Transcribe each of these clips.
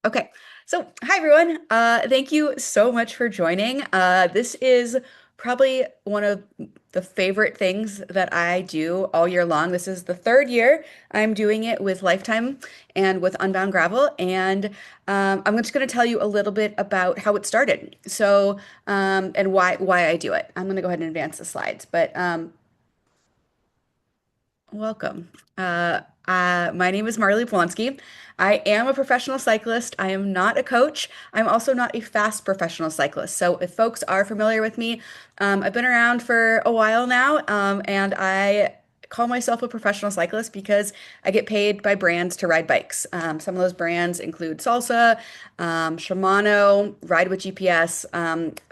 Okay, so hi everyone. Thank you so much for joining. This is probably one of the favorite things that I do all year long. This is the third year I'm doing it with Lifetime and with Unbound Gravel, and I'm just going to tell you a little bit about how it started. And why I do it. I'm going to go ahead and advance the slides, but welcome. My name is Marley Blonsky. I am a professional cyclist. I am not a coach. I'm also not a fast professional cyclist. So if folks are familiar with me, I've been around for a while now, and I call myself a professional cyclist because I get paid by brands to ride bikes. Some of those brands include Salsa, Shimano, Ride with GPS.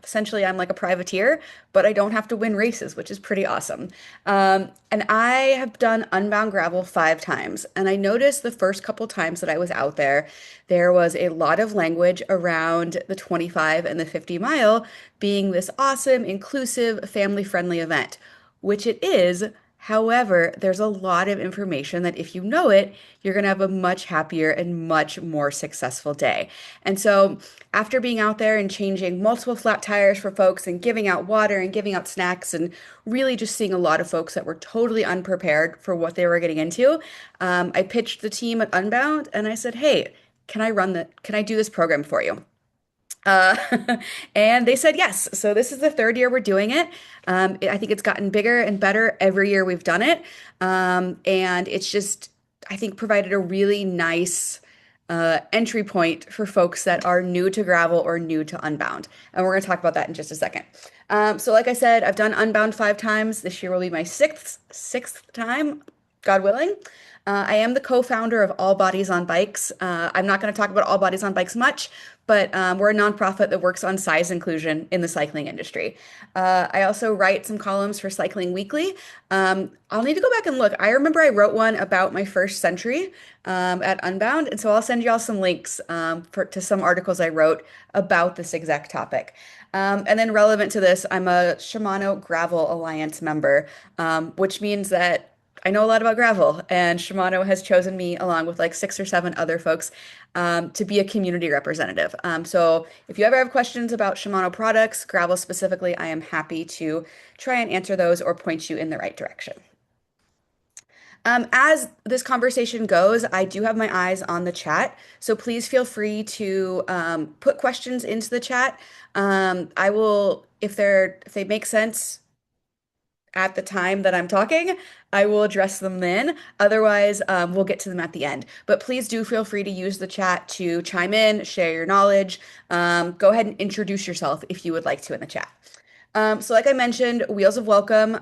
Essentially, I'm like a privateer, but I don't have to win races, which is pretty awesome. And I have done Unbound Gravel 5 times. And I noticed the first couple times that I was out there, there was a lot of language around the 25 and the 50 mile being this awesome, inclusive, family-friendly event, which it is. However, there's a lot of information that if you know it, you're going to have a much happier and much more successful day. And so, after being out there and changing multiple flat tires for folks and giving out water and giving out snacks and really just seeing a lot of folks that were totally unprepared for what they were getting into, I pitched the team at Unbound and I said, "Hey, can I do this program for you?" Uh, and they said yes. So this is the third year we're doing it. I think it's gotten bigger and better every year we've done it. And it's just, I think, provided a really nice entry point for folks that are new to gravel or new to Unbound. And we're going to talk about that in just a second. So like I said, I've done Unbound 5 times. This year will be my sixth time, God willing. I am the co-founder of All Bodies on Bikes. I'm not going to talk about All Bodies on Bikes much, but we're a nonprofit that works on size inclusion in the cycling industry. I also write some columns for Cycling Weekly. I'll need to go back and look. I remember I wrote one about my first century at Unbound, and so I'll send y'all some links to some articles I wrote about this exact topic. And then relevant to this, I'm a Shimano Gravel Alliance member, which means that I know a lot about gravel, and Shimano has chosen me along with like 6 or 7 other folks to be a community representative. So if you ever have questions about Shimano products, gravel specifically, I am happy to try and answer those or point you in the right direction. As this conversation goes, I do have my eyes on the chat, so please feel free to put questions into the chat. I will, if they make sense at the time that I'm talking, I will address them then. Otherwise, we'll get to them at the end. But please do feel free to use the chat to chime in, share your knowledge. Go ahead and introduce yourself if you would like to in the chat. So like I mentioned, Wheels of Welcome,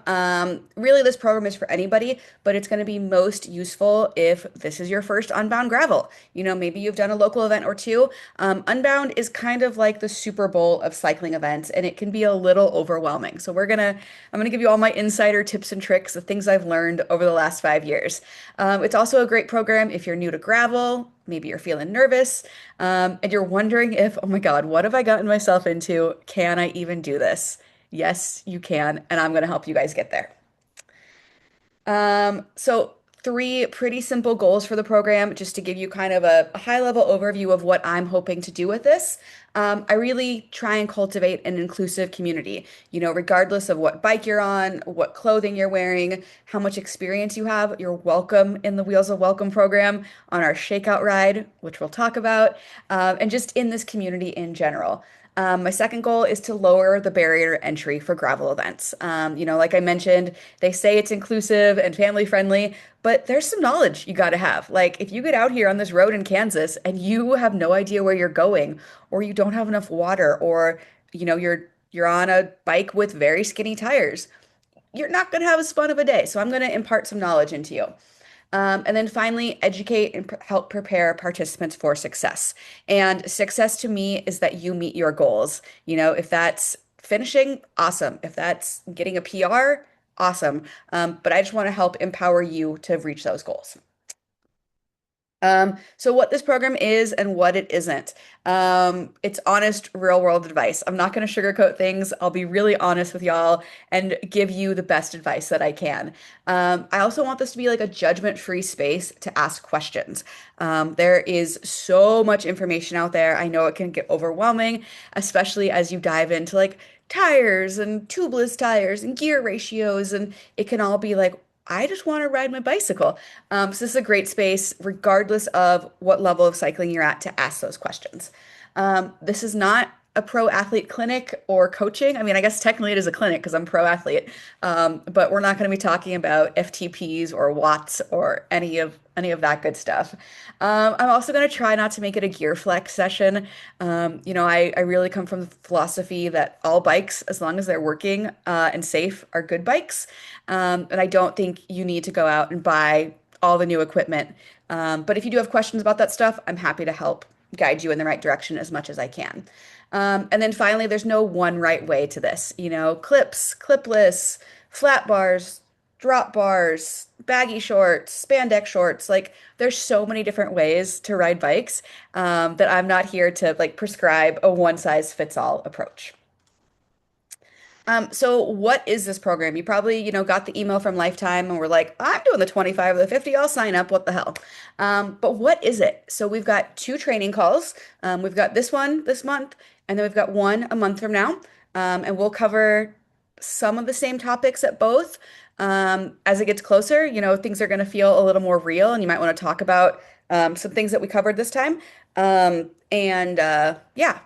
really this program is for anybody, but it's going to be most useful if this is your first Unbound Gravel. You know, maybe you've done a local event or two. Unbound is kind of like the Super Bowl of cycling events, and it can be a little overwhelming. I'm gonna give you all my insider tips and tricks, the things I've learned over the last 5 years. It's also a great program if you're new to gravel. Maybe you're feeling nervous, and you're wondering if, oh my God, what have I gotten myself into? Can I even do this? Yes, you can, and I'm going to help you guys get there. So 3 pretty simple goals for the program, just to give you kind of a high-level overview of what I'm hoping to do with this. I really try and cultivate an inclusive community, you know, regardless of what bike you're on, what clothing you're wearing, how much experience you have, you're welcome in the Wheels of Welcome program on our shakeout ride, which we'll talk about, and just in this community in general. My second goal is to lower the barrier to entry for gravel events. You know, like I mentioned, they say it's inclusive and family friendly, but there's some knowledge you got to have. Like if you get out here on this road in Kansas and you have no idea where you're going, or you don't have enough water, or you know you're on a bike with very skinny tires, you're not going to have as fun of a day. So I'm going to impart some knowledge into you. And then finally, educate and help prepare participants for success. And success to me is that you meet your goals. You know, if that's finishing, awesome. If that's getting a PR, awesome. But I just want to help empower you to reach those goals. So what this program is and what it isn't. It's honest, real world advice. I'm not going to sugarcoat things. I'll be really honest with y'all and give you the best advice that I can. I also want this to be like a judgment-free space to ask questions. There is so much information out there. I know it can get overwhelming, especially as you dive into like tires and tubeless tires and gear ratios, and it can all be like, I just want to ride my bicycle. So this is a great space, regardless of what level of cycling you're at, to ask those questions. This is not a pro athlete clinic or coaching. I mean, I guess technically it is a clinic because I'm pro athlete, but we're not going to be talking about FTPs or watts or any of that good stuff. I'm also going to try not to make it a gear flex session. I really come from the philosophy that all bikes, as long as they're working and safe, are good bikes. And I don't think you need to go out and buy all the new equipment. But if you do have questions about that stuff, I'm happy to help guide you in the right direction as much as I can. And then finally, there's no one right way to this. Clips, clipless, flat bars, drop bars, baggy shorts, spandex shorts. Like, there's so many different ways to ride bikes that I'm not here to like prescribe a one size fits all approach. So what is this program? You probably, got the email from Lifetime and we're like, I'm doing the 25 or the 50, I'll sign up. What the hell? But what is it? So we've got two training calls. We've got this one this month, and then we've got one a month from now. And we'll cover some of the same topics at both. As it gets closer, things are going to feel a little more real, and you might want to talk about some things that we covered this time. Yeah.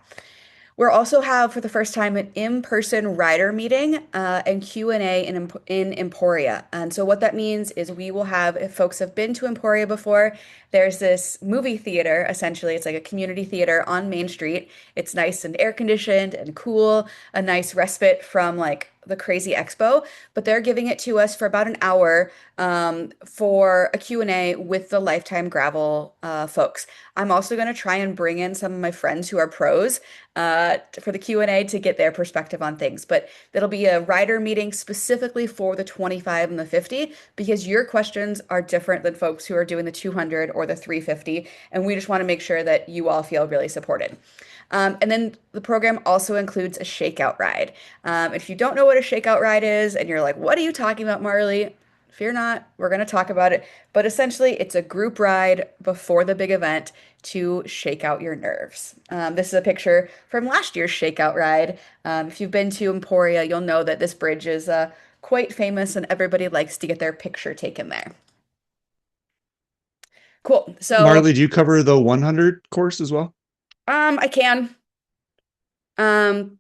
We'll also have for the first time an in-person rider meeting and Q&A in Emporia. And so what that means is we will have, if folks have been to Emporia before, there's this movie theater, essentially. It's like a community theater on Main Street. It's nice and air conditioned and cool, a nice respite from like the crazy expo, but they're giving it to us for about an hour for a Q&A with the Lifetime Gravel folks. I'm also going to try and bring in some of my friends who are pros for the Q&A to get their perspective on things. But it'll be a rider meeting specifically for the 25 and the 50 because your questions are different than folks who are doing the 200 or the 350. And we just want to make sure that you all feel really supported. And then the program also includes a shakeout ride. If you don't know what a shakeout ride is and you're like, what are you talking about, Marley? Fear not, we're going to talk about it. But essentially, it's a group ride before the big event to shake out your nerves. This is a picture from last year's shakeout ride. If you've been to Emporia, you'll know that this bridge is quite famous and everybody likes to get their picture taken there. Cool. So, Marley, do you cover the 100 course as well? I can. Um,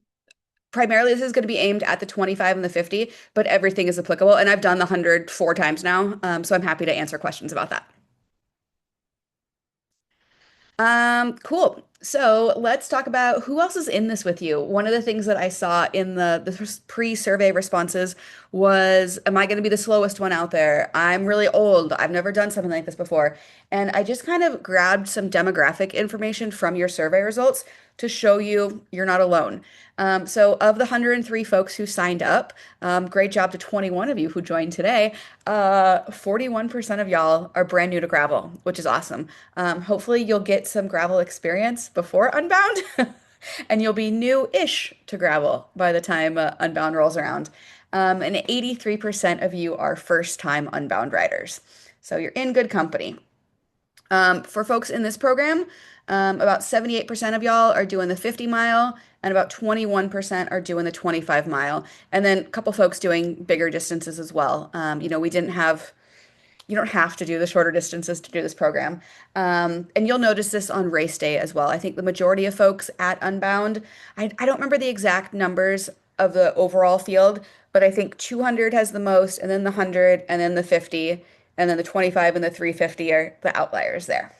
Primarily, this is going to be aimed at the 25 and the 50, but everything is applicable. And I've done the 100 4 times now, so I'm happy to answer questions about that. Cool. So let's talk about who else is in this with you. One of the things that I saw in the pre-survey responses was, am I going to be the slowest one out there? I'm really old. I've never done something like this before. And I just kind of grabbed some demographic information from your survey results to show you you're not alone. So of the 103 folks who signed up, great job to 21 of you who joined today. 41% of y'all are brand new to gravel, which is awesome. Hopefully you'll get some gravel experience before Unbound and you'll be new-ish to gravel by the time Unbound rolls around. And 83% of you are first-time Unbound riders. So you're in good company. For folks in this program, about 78% of y'all are doing the 50 mile, and about 21% are doing the 25 mile. And then a couple folks doing bigger distances as well. You don't have to do the shorter distances to do this program. And you'll notice this on race day as well. I think the majority of folks at Unbound, I don't remember the exact numbers of the overall field, but I think 200 has the most, and then the 100, and then the 50, and then the 25 and the 350 are the outliers there.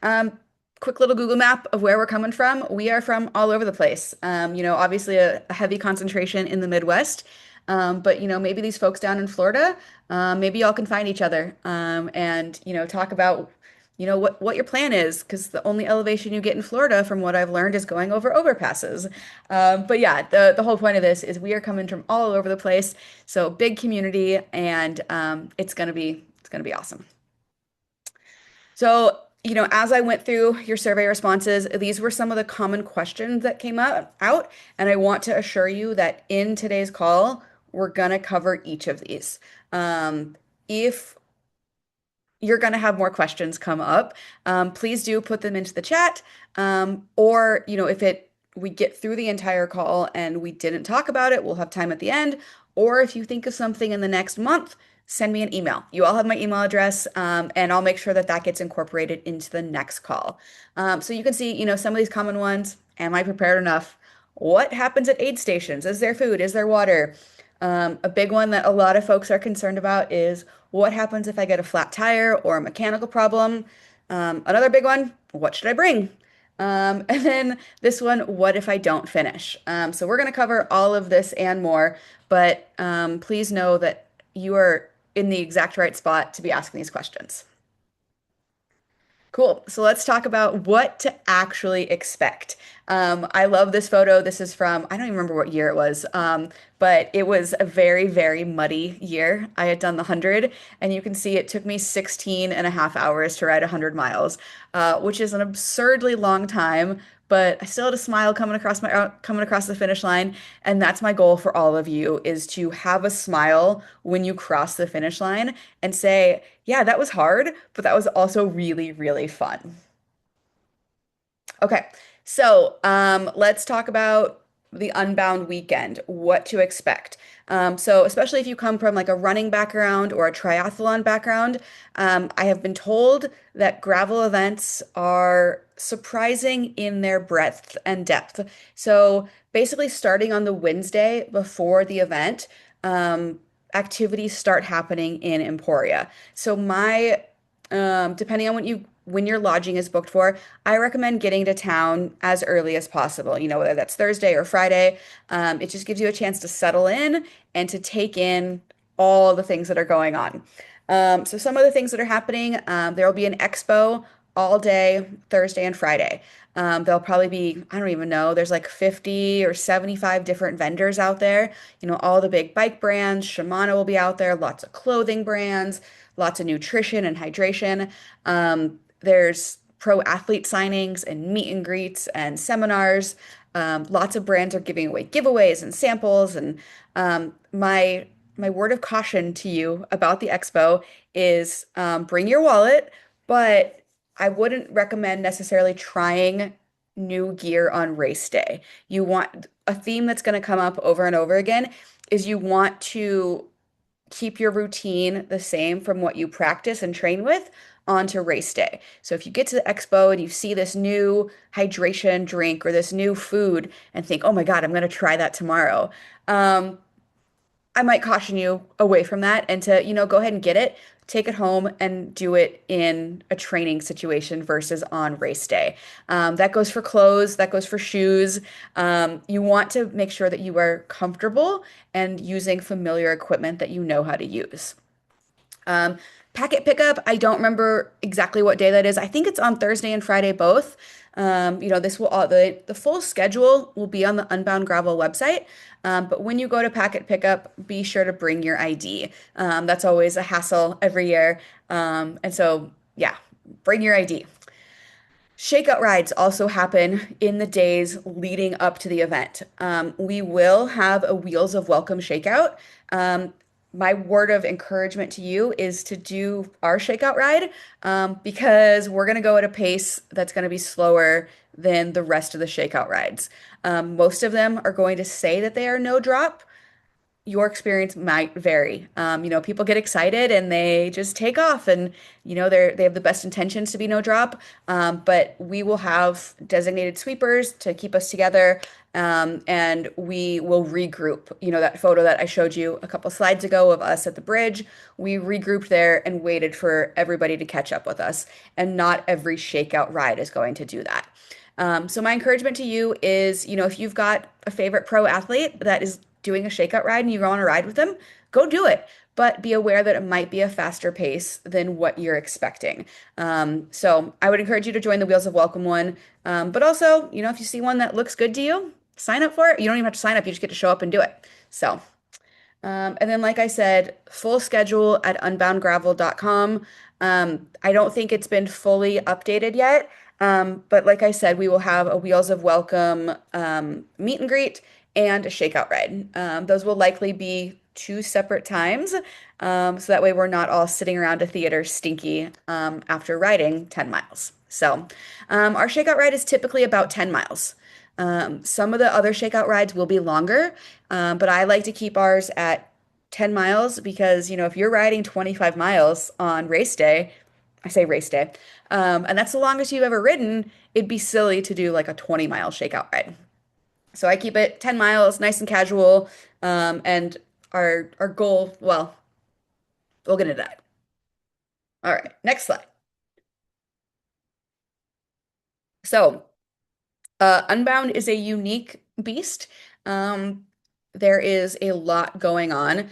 Um, Quick little Google map of where we're coming from. We are from all over the place. Obviously a heavy concentration in the Midwest. But maybe these folks down in Florida, maybe y'all can find each other and talk about what your plan is, because the only elevation you get in Florida, from what I've learned, is going over overpasses. But yeah, the whole point of this is we are coming from all over the place, so big community, and it's gonna be awesome. So, as I went through your survey responses, these were some of the common questions that came out, and I want to assure you that in today's call, we're gonna cover each of these. If you're going to have more questions come up. Please do put them into the chat. Or, if we get through the entire call and we didn't talk about it, we'll have time at the end. Or if you think of something in the next month, send me an email. You all have my email address, and I'll make sure that that gets incorporated into the next call. So you can see, some of these common ones. Am I prepared enough? What happens at aid stations? Is there food? Is there water? A big one that a lot of folks are concerned about is what happens if I get a flat tire or a mechanical problem? Another big one, what should I bring? And then this one, what if I don't finish? So we're going to cover all of this and more, but please know that you are in the exact right spot to be asking these questions. Cool. So let's talk about what to actually expect. I love this photo. This is from, I don't even remember what year it was, but it was a very, very muddy year. I had done the 100, and you can see it took me 16 and a half hours to ride 100 miles, which is an absurdly long time. But I still had a smile coming across the finish line, and that's my goal for all of you is to have a smile when you cross the finish line and say, yeah, that was hard, but that was also really, really fun. Okay, so let's talk about the Unbound weekend, what to expect. So especially if you come from like a running background or a triathlon background, I have been told that gravel events are surprising in their breadth and depth. So basically starting on the Wednesday before the event, activities start happening in Emporia. So depending on when your lodging is booked for, I recommend getting to town as early as possible, whether that's Thursday or Friday. It just gives you a chance to settle in and to take in all the things that are going on. So some of the things that are happening, there will be an expo all day, Thursday and Friday. There'll probably be, I don't even know, there's like 50 or 75 different vendors out there. All the big bike brands, Shimano will be out there, lots of clothing brands, lots of nutrition and hydration. There's pro athlete signings and meet and greets and seminars. Lots of brands are giving away giveaways and samples. And my word of caution to you about the expo is bring your wallet, but I wouldn't recommend necessarily trying new gear on race day. You want a theme that's going to come up over and over again is you want to keep your routine the same from what you practice and train with onto race day. So if you get to the expo and you see this new hydration drink or this new food and think, oh my God, I'm going to try that tomorrow. I might caution you away from that and to, go ahead and get it, take it home and do it in a training situation versus on race day. That goes for clothes, that goes for shoes. You want to make sure that you are comfortable and using familiar equipment that you know how to use. Um, Packet pickup, I don't remember exactly what day that is. I think it's on Thursday and Friday both. This will all the full schedule will be on the Unbound Gravel website. But when you go to packet pickup, be sure to bring your ID. That's always a hassle every year. And so, yeah, bring your ID. Shakeout rides also happen in the days leading up to the event. We will have a Wheels of Welcome shakeout. My word of encouragement to you is to do our shakeout ride because we're going to go at a pace that's going to be slower than the rest of the shakeout rides. Most of them are going to say that they are no drop. Your experience might vary. People get excited and they just take off, and they have the best intentions to be no drop. But we will have designated sweepers to keep us together, and we will regroup. That photo that I showed you a couple slides ago of us at the bridge, we regrouped there and waited for everybody to catch up with us. And not every shakeout ride is going to do that. So my encouragement to you is, if you've got a favorite pro athlete that is doing a shakeout ride and you want to ride with them, go do it. But be aware that it might be a faster pace than what you're expecting. So I would encourage you to join the Wheels of Welcome one. But also, if you see one that looks good to you, sign up for it. You don't even have to sign up. You just get to show up and do it. So And then, like I said, full schedule at unboundgravel.com. I don't think it's been fully updated yet. But like I said, we will have a Wheels of Welcome meet and greet and a shakeout ride. Those will likely be two separate times. So that way we're not all sitting around a theater stinky after riding 10 miles. So our shakeout ride is typically about 10 miles. Some of the other shakeout rides will be longer, but I like to keep ours at 10 miles because, if you're riding 25 miles on race day, I say race day, and that's the longest you've ever ridden, it'd be silly to do like a 20-mile shakeout ride. So I keep it 10 miles, nice and casual, and our goal, well, we'll get into that. All right, next slide. So, Unbound is a unique beast. Um, there is a lot going on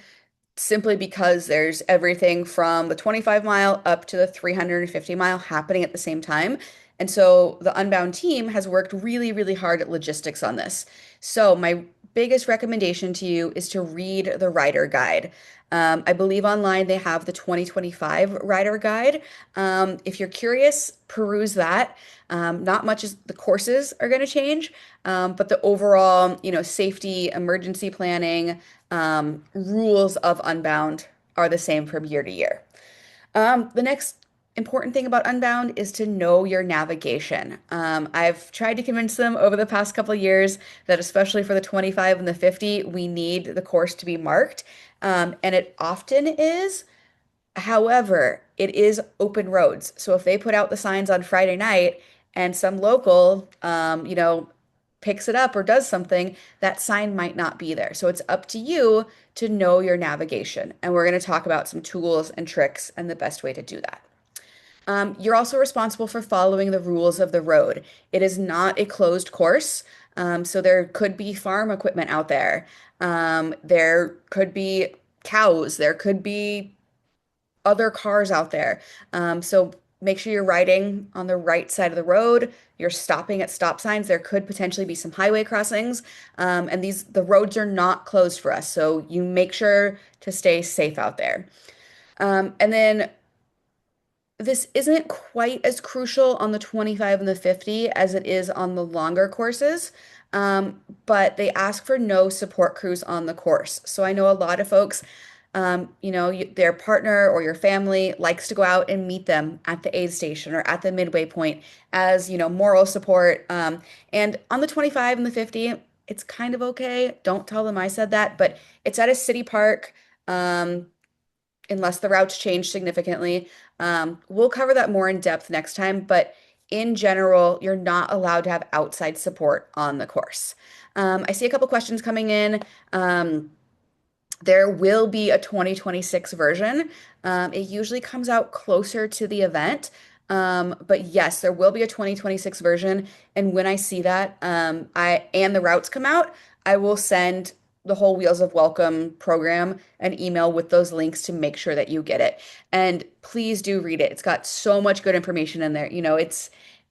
simply because there's everything from the 25-mile up to the 350-mile happening at the same time. And so the Unbound team has worked really, really hard at logistics on this. So my biggest recommendation to you is to read the rider guide. I believe online they have the 2025 rider guide. If you're curious, peruse that. Not much as the courses are going to change, but the overall, safety, emergency planning, rules of Unbound are the same from year to year. The next important thing about Unbound is to know your navigation. I've tried to convince them over the past couple of years that especially for the 25 and the 50, we need the course to be marked. And it often is. However, it is open roads. So if they put out the signs on Friday night and some local, picks it up or does something, that sign might not be there. So it's up to you to know your navigation. And we're going to talk about some tools and tricks and the best way to do that. You're also responsible for following the rules of the road. It is not a closed course. So there could be farm equipment out there. There could be cows. There could be other cars out there. So make sure you're riding on the right side of the road. You're stopping at stop signs. There could potentially be some highway crossings. And the roads are not closed for us. So you make sure to stay safe out there. And then this isn't quite as crucial on the 25 and the 50 as it is on the longer courses. But they ask for no support crews on the course. So I know a lot of folks, their partner or your family likes to go out and meet them at the aid station or at the midway point as, moral support. And on the 25 and the 50, it's kind of okay. Don't tell them I said that, but it's at a city park. Unless the routes change significantly. We'll cover that more in depth next time, but in general, you're not allowed to have outside support on the course. I see a couple questions coming in. There will be a 2026 version. It usually comes out closer to the event. But yes, there will be a 2026 version. And when I see that, and the routes come out, I will send the whole Wheels of Welcome program an email with those links to make sure that you get it. And please do read it. It's got so much good information in there.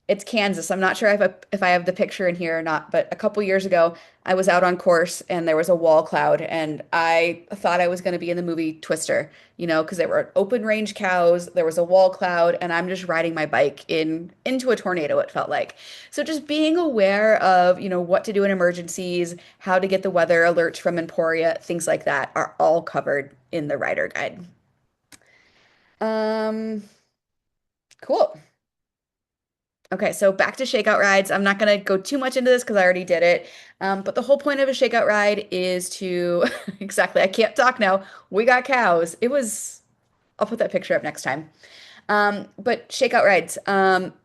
It's Kansas. I'm not sure if I have the picture in here or not, but a couple years ago, I was out on course and there was a wall cloud, and I thought I was going to be in the movie Twister, because there were open range cows, there was a wall cloud, and I'm just riding my bike into a tornado, it felt like. So just being aware of, what to do in emergencies, how to get the weather alerts from Emporia, things like that are all covered in the rider guide. Um, cool. Okay, so back to shakeout rides. I'm not going to go too much into this because I already did it. But the whole point of a shakeout ride is to, exactly, I can't talk now. We got cows. I'll put that picture up next time. But shakeout rides.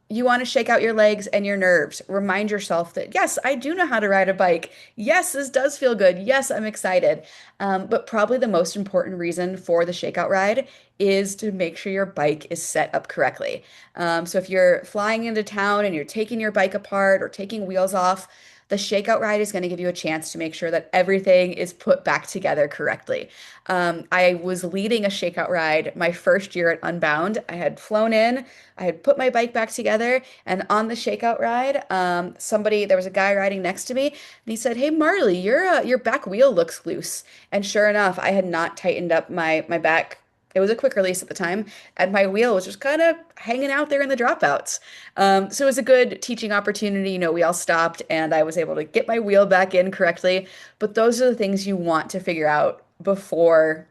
You want to shake out your legs and your nerves. Remind yourself that, yes, I do know how to ride a bike. Yes, this does feel good. Yes, I'm excited. But probably the most important reason for the shakeout ride is to make sure your bike is set up correctly. So if you're flying into town and you're taking your bike apart or taking wheels off, The shakeout ride is going to give you a chance to make sure that everything is put back together correctly. I was leading a shakeout ride my first year at Unbound. I had flown in, I had put my bike back together, and on the shakeout ride, there was a guy riding next to me, and he said, "Hey Marley, your back wheel looks loose." And sure enough, I had not tightened up my back. It was a quick release at the time, and my wheel was just kind of hanging out there in the dropouts. So it was a good teaching opportunity. We all stopped, and I was able to get my wheel back in correctly. But those are the things you want to figure out before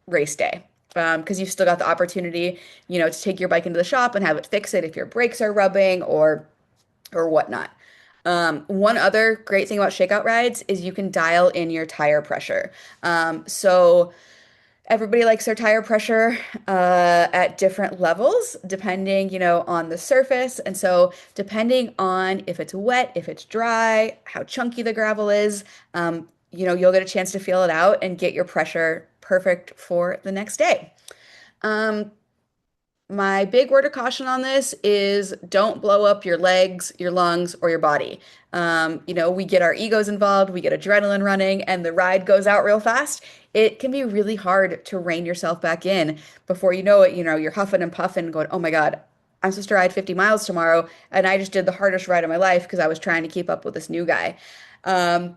race day. Because you've still got the opportunity, to take your bike into the shop and have it fix it if your brakes are rubbing or whatnot. One other great thing about shakeout rides is you can dial in your tire pressure. So everybody likes their tire pressure at different levels, depending, on the surface. And so, depending on if it's wet, if it's dry, how chunky the gravel is, you'll get a chance to feel it out and get your pressure perfect for the next day. Um, my big word of caution on this is don't blow up your legs, your lungs, or your body. We get our egos involved, we get adrenaline running, and the ride goes out real fast. It can be really hard to rein yourself back in. Before you know it, you're huffing and puffing, going, "Oh my God, I'm supposed to ride 50 miles tomorrow, and I just did the hardest ride of my life because I was trying to keep up with this new guy." Um,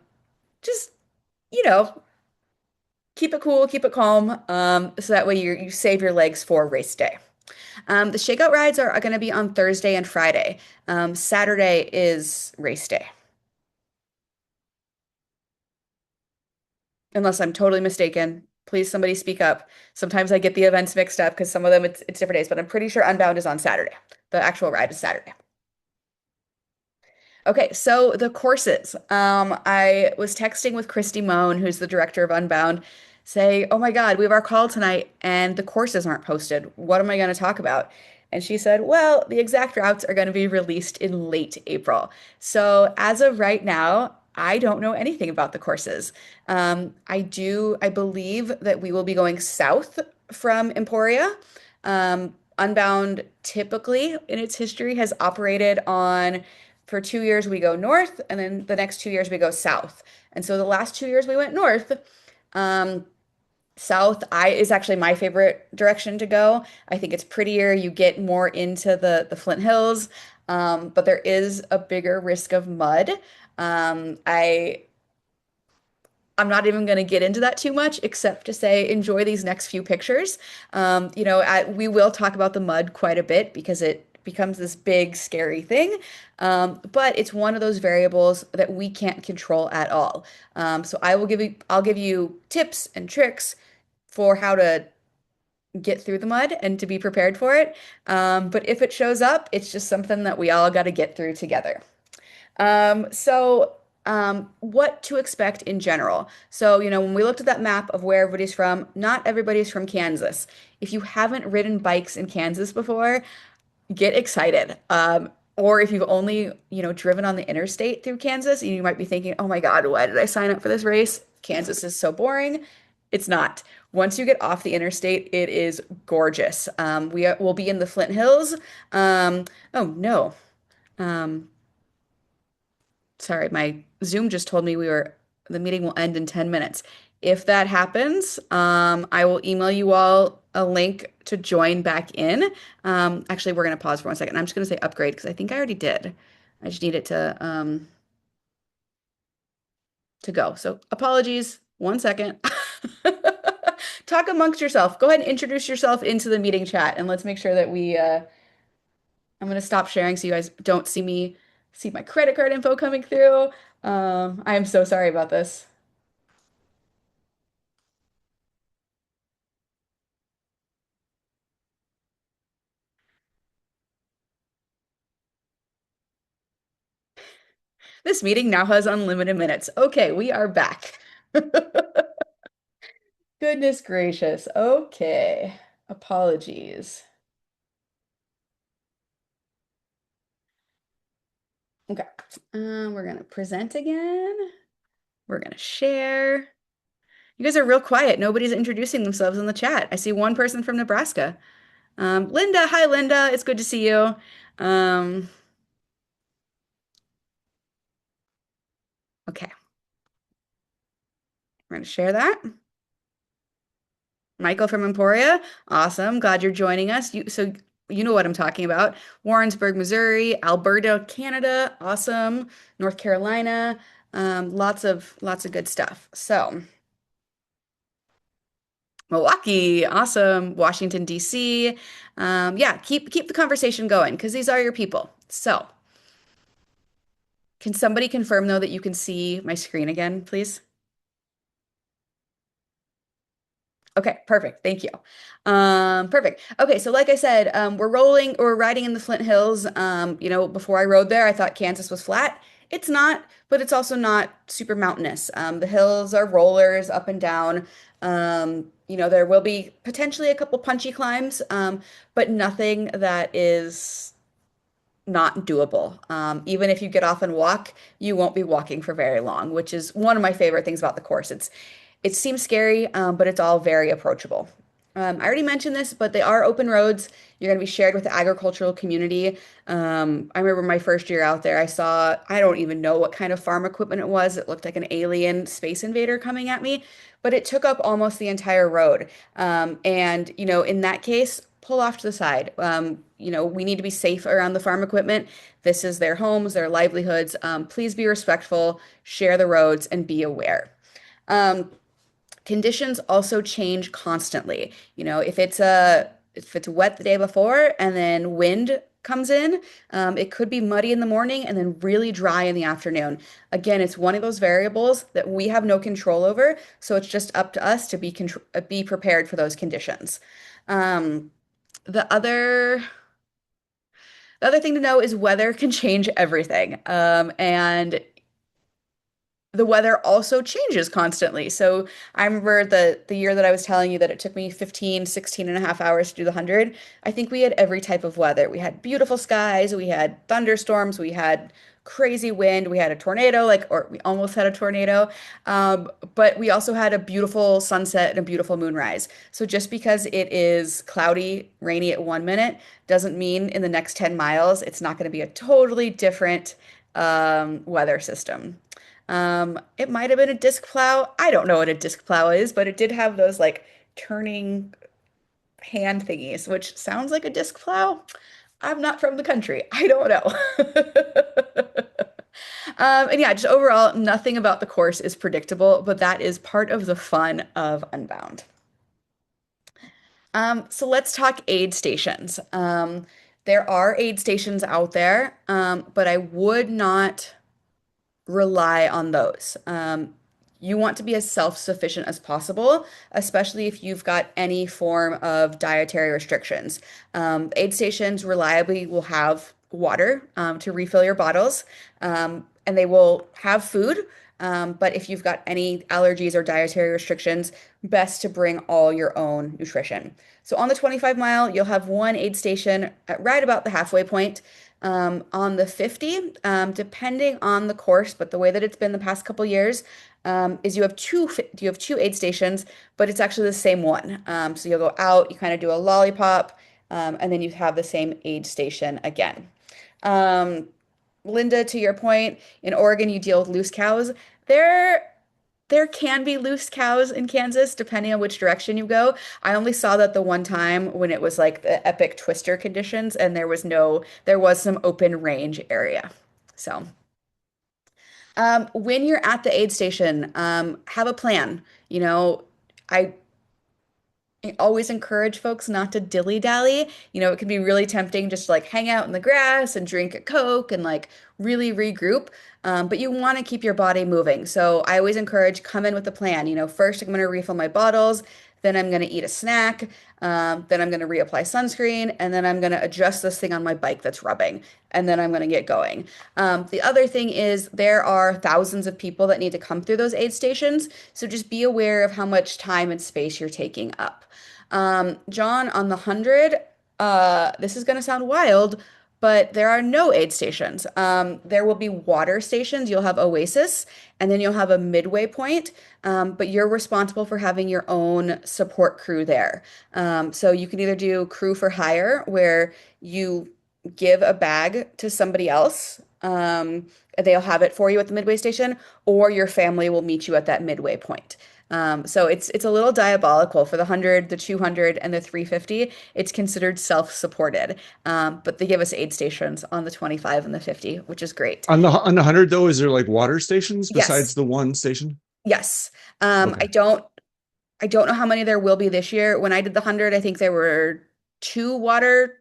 just, you know, keep it cool, keep it calm, so that way you save your legs for race day. The shakeout rides are going to be on Thursday and Friday. Saturday is race day, unless I'm totally mistaken. Please, somebody speak up. Sometimes I get the events mixed up because some of them it's different days, but I'm pretty sure Unbound is on Saturday. The actual ride is Saturday. Okay, so the courses. I was texting with Christy Moan, who's the director of Unbound, say, "Oh my God, we have our call tonight and the courses aren't posted. What am I going to talk about?" And she said, "Well, the exact routes are going to be released in late April. So as of right now, I don't know anything about the courses. I believe that we will be going south from Emporia. Unbound typically in its history has operated on for 2 years we go north, and then the next 2 years we go south. And so the last 2 years we went north. Um, South I is actually my favorite direction to go. I think it's prettier. You get more into the Flint Hills, but there is a bigger risk of mud. I'm not even going to get into that too much, except to say enjoy these next few pictures. We will talk about the mud quite a bit because it becomes this big, scary thing. But it's one of those variables that we can't control at all. So I'll give you tips and tricks for how to get through the mud and to be prepared for it. But if it shows up, it's just something that we all got to get through together. What to expect in general. So, when we looked at that map of where everybody's from, not everybody's from Kansas. If you haven't ridden bikes in Kansas before, get excited. Or if you've only, driven on the interstate through Kansas, you might be thinking, "Oh my God, why did I sign up for this race? Kansas is so boring." It's not. Once you get off the interstate, it is gorgeous. Will be in the Flint Hills. Oh no. Um, Sorry, my Zoom just told me the meeting will end in 10 minutes. If that happens, I will email you all a link to join back in. Actually, we're going to pause for 1 second. I'm just going to say upgrade because I think I already did. I just need it to go. So apologies. 1 second. Talk amongst yourself. Go ahead and introduce yourself into the meeting chat and let's make sure that I'm going to stop sharing so you guys don't see my credit card info coming through. I am so sorry about this. This meeting now has unlimited minutes. Okay, we are back. Goodness gracious. Okay. Apologies. Okay. We're gonna present again. We're gonna share. You guys are real quiet. Nobody's introducing themselves in the chat. I see one person from Nebraska. Linda, hi Linda. It's good to see you. Um, Okay, we're going to share that. Michael from Emporia. Awesome. Glad you're joining us. So you know what I'm talking about. Warrensburg, Missouri, Alberta, Canada. Awesome. North Carolina. Lots of good stuff. So Milwaukee, awesome. Washington, D.C. Yeah, keep the conversation going because these are your people. So can somebody confirm though that you can see my screen again, please? Okay, perfect. Thank you. Perfect. Okay, so like I said, we're riding in the Flint Hills. Before I rode there, I thought Kansas was flat. It's not, but it's also not super mountainous. The hills are rollers up and down. There will be potentially a couple punchy climbs, but nothing that is not doable. Even if you get off and walk, you won't be walking for very long, which is one of my favorite things about the course. It seems scary, but it's all very approachable. I already mentioned this, but they are open roads. You're going to be shared with the agricultural community. I remember my first year out there, I don't even know what kind of farm equipment it was. It looked like an alien space invader coming at me, but it took up almost the entire road. In that case, pull off to the side. We need to be safe around the farm equipment. This is their homes, their livelihoods. Please be respectful, share the roads, and be aware. Um, Conditions also change constantly. If it's wet the day before and then wind comes in, it could be muddy in the morning and then really dry in the afternoon. Again, it's one of those variables that we have no control over, so it's just up to us to be prepared for those conditions. Um, the other the other thing to know is weather can change everything. And the weather also changes constantly. So I remember the year that I was telling you that it took me 16 and a half hours to do the 100. I think we had every type of weather. We had beautiful skies, we had thunderstorms, we had crazy wind, we had a tornado, or we almost had a tornado. But we also had a beautiful sunset and a beautiful moonrise. So just because it is cloudy, rainy at 1 minute doesn't mean in the next 10 miles it's not going to be a totally different weather system. It might have been a disc plow. I don't know what a disc plow is, but it did have those like turning hand thingies, which sounds like a disc plow. I'm not from the country. I don't know. And yeah, just overall, nothing about the course is predictable, but that is part of the fun of Unbound. So let's talk aid stations. There are aid stations out there, but I would not rely on those. You want to be as self-sufficient as possible, especially if you've got any form of dietary restrictions. Aid stations reliably will have water to refill your bottles, and they will have food. But if you've got any allergies or dietary restrictions, best to bring all your own nutrition. So on the 25 mile, you'll have one aid station at right about the halfway point. On the 50, depending on the course, but the way that it's been the past couple years, is you have two aid stations, but it's actually the same one. So you'll go out, you kind of do a lollipop, and then you have the same aid station again. Um, Linda, to your point, in Oregon, you deal with loose cows. There, there can be loose cows in Kansas, depending on which direction you go. I only saw that the one time when it was like the epic twister conditions, and there was some open range area. So, when you're at the aid station, have a plan. I always encourage folks not to dilly-dally. It can be really tempting just to like hang out in the grass and drink a Coke and like really regroup. But you want to keep your body moving. So I always encourage come in with a plan. First I'm going to refill my bottles, then I'm going to eat a snack, then I'm going to reapply sunscreen, and then I'm going to adjust this thing on my bike that's rubbing, and then I'm going to get going. The other thing is there are thousands of people that need to come through those aid stations, so just be aware of how much time and space you're taking up. John, on the 100, this is going to sound wild, but there are no aid stations. There will be water stations. You'll have Oasis, and then you'll have a midway point, but you're responsible for having your own support crew there. So you can either do crew for hire, where you give a bag to somebody else. And they'll have it for you at the midway station, or your family will meet you at that midway point. So it's a little diabolical for the 100, the 200, and the 350. It's considered self-supported, but they give us aid stations on the 25 and the 50, which is great. On the 100 though, is there like water stations Yes, besides the one station? yes. Okay. I don't know how many there will be this year. When I did the 100, I think there were two water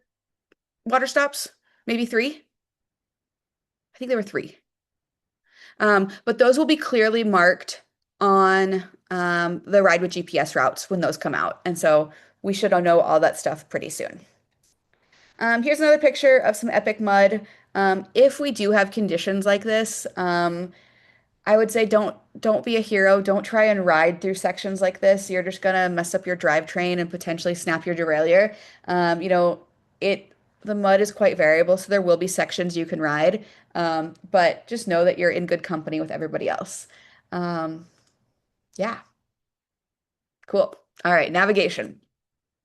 stops, maybe three. I think there were three. But those will be clearly marked on the Ride with GPS routes when those come out. And so we should know all that stuff pretty soon. Here's another picture of some epic mud. If we do have conditions like this, I would say don't be a hero. Don't try and ride through sections like this. You're just gonna mess up your drivetrain and potentially snap your derailleur. You know, it the mud is quite variable, so there will be sections you can ride. But just know that you're in good company with everybody else. Um, yeah, cool. All right, navigation.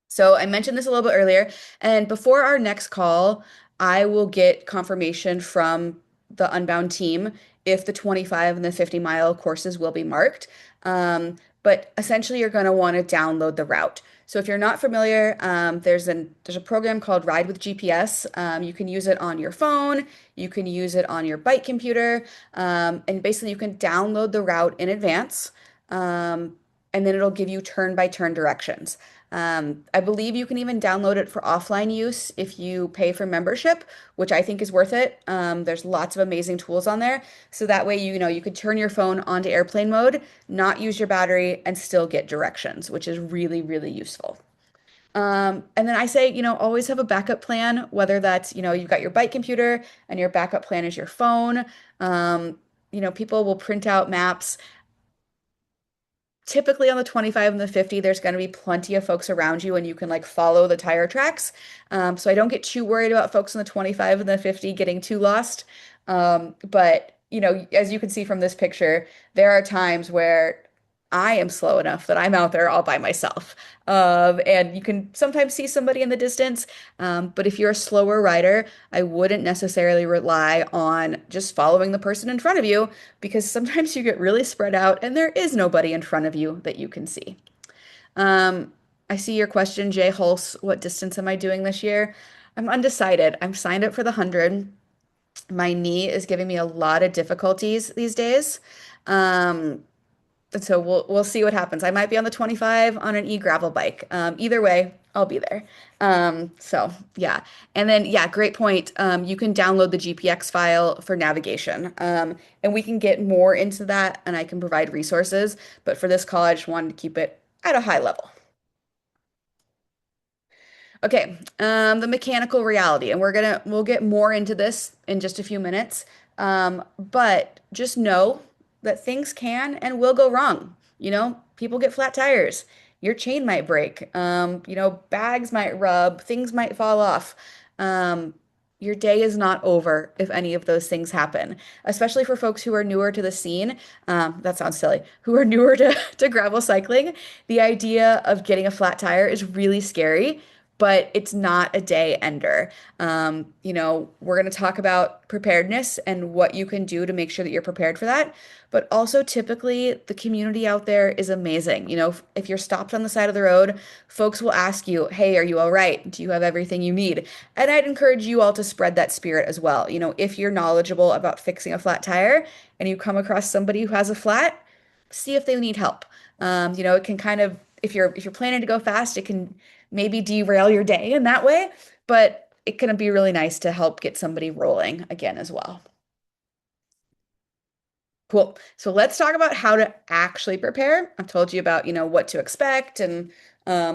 So I mentioned this a little bit earlier, and before our next call, I will get confirmation from the Unbound team if the 25 and the 50-mile courses will be marked. But essentially, you're going to want to download the route. So if you're not familiar, there's a program called Ride with GPS. You can use it on your phone, you can use it on your bike computer, and basically you can download the route in advance, and then it'll give you turn-by-turn directions. I believe you can even download it for offline use if you pay for membership, which I think is worth it. There's lots of amazing tools on there. So that way, you could turn your phone onto airplane mode, not use your battery, and still get directions, which is really, really useful. And then I say, always have a backup plan, whether that's, you've got your bike computer and your backup plan is your phone. People will print out maps. Typically on the 25 and the 50, there's going to be plenty of folks around you and you can like follow the tire tracks. So I don't get too worried about folks in the 25 and the 50 getting too lost. But as you can see from this picture, there are times where I am slow enough that I'm out there all by myself. And you can sometimes see somebody in the distance. But if you're a slower rider, I wouldn't necessarily rely on just following the person in front of you because sometimes you get really spread out and there is nobody in front of you that you can see. I see your question, Jay Hulse. What distance am I doing this year? I'm undecided. I'm signed up for the 100. My knee is giving me a lot of difficulties these days. Um, and so we'll see what happens. I might be on the 25 on an e-gravel bike. Either way, I'll be there. So yeah. And then yeah, great point. You can download the GPX file for navigation. And we can get more into that and I can provide resources. But for this call, I just wanted to keep it at a high level. Okay, the mechanical reality, and we'll get more into this in just a few minutes. But just know that things can and will go wrong. People get flat tires. Your chain might break. Bags might rub. Things might fall off. Um, your day is not over if any of those things happen, especially for folks who are newer to the scene. That sounds silly. Who are newer to gravel cycling. The idea of getting a flat tire is really scary, but it's not a day ender. We're going to talk about preparedness and what you can do to make sure that you're prepared for that. But also, typically, the community out there is amazing. If you're stopped on the side of the road, folks will ask you, "Hey, are you all right? Do you have everything you need?" And I'd encourage you all to spread that spirit as well. If you're knowledgeable about fixing a flat tire and you come across somebody who has a flat, see if they need help. It can kind of, if you're planning to go fast, it can maybe derail your day in that way, but it can be really nice to help get somebody rolling again as well. Cool. So let's talk about how to actually prepare. I've told you about, what to expect and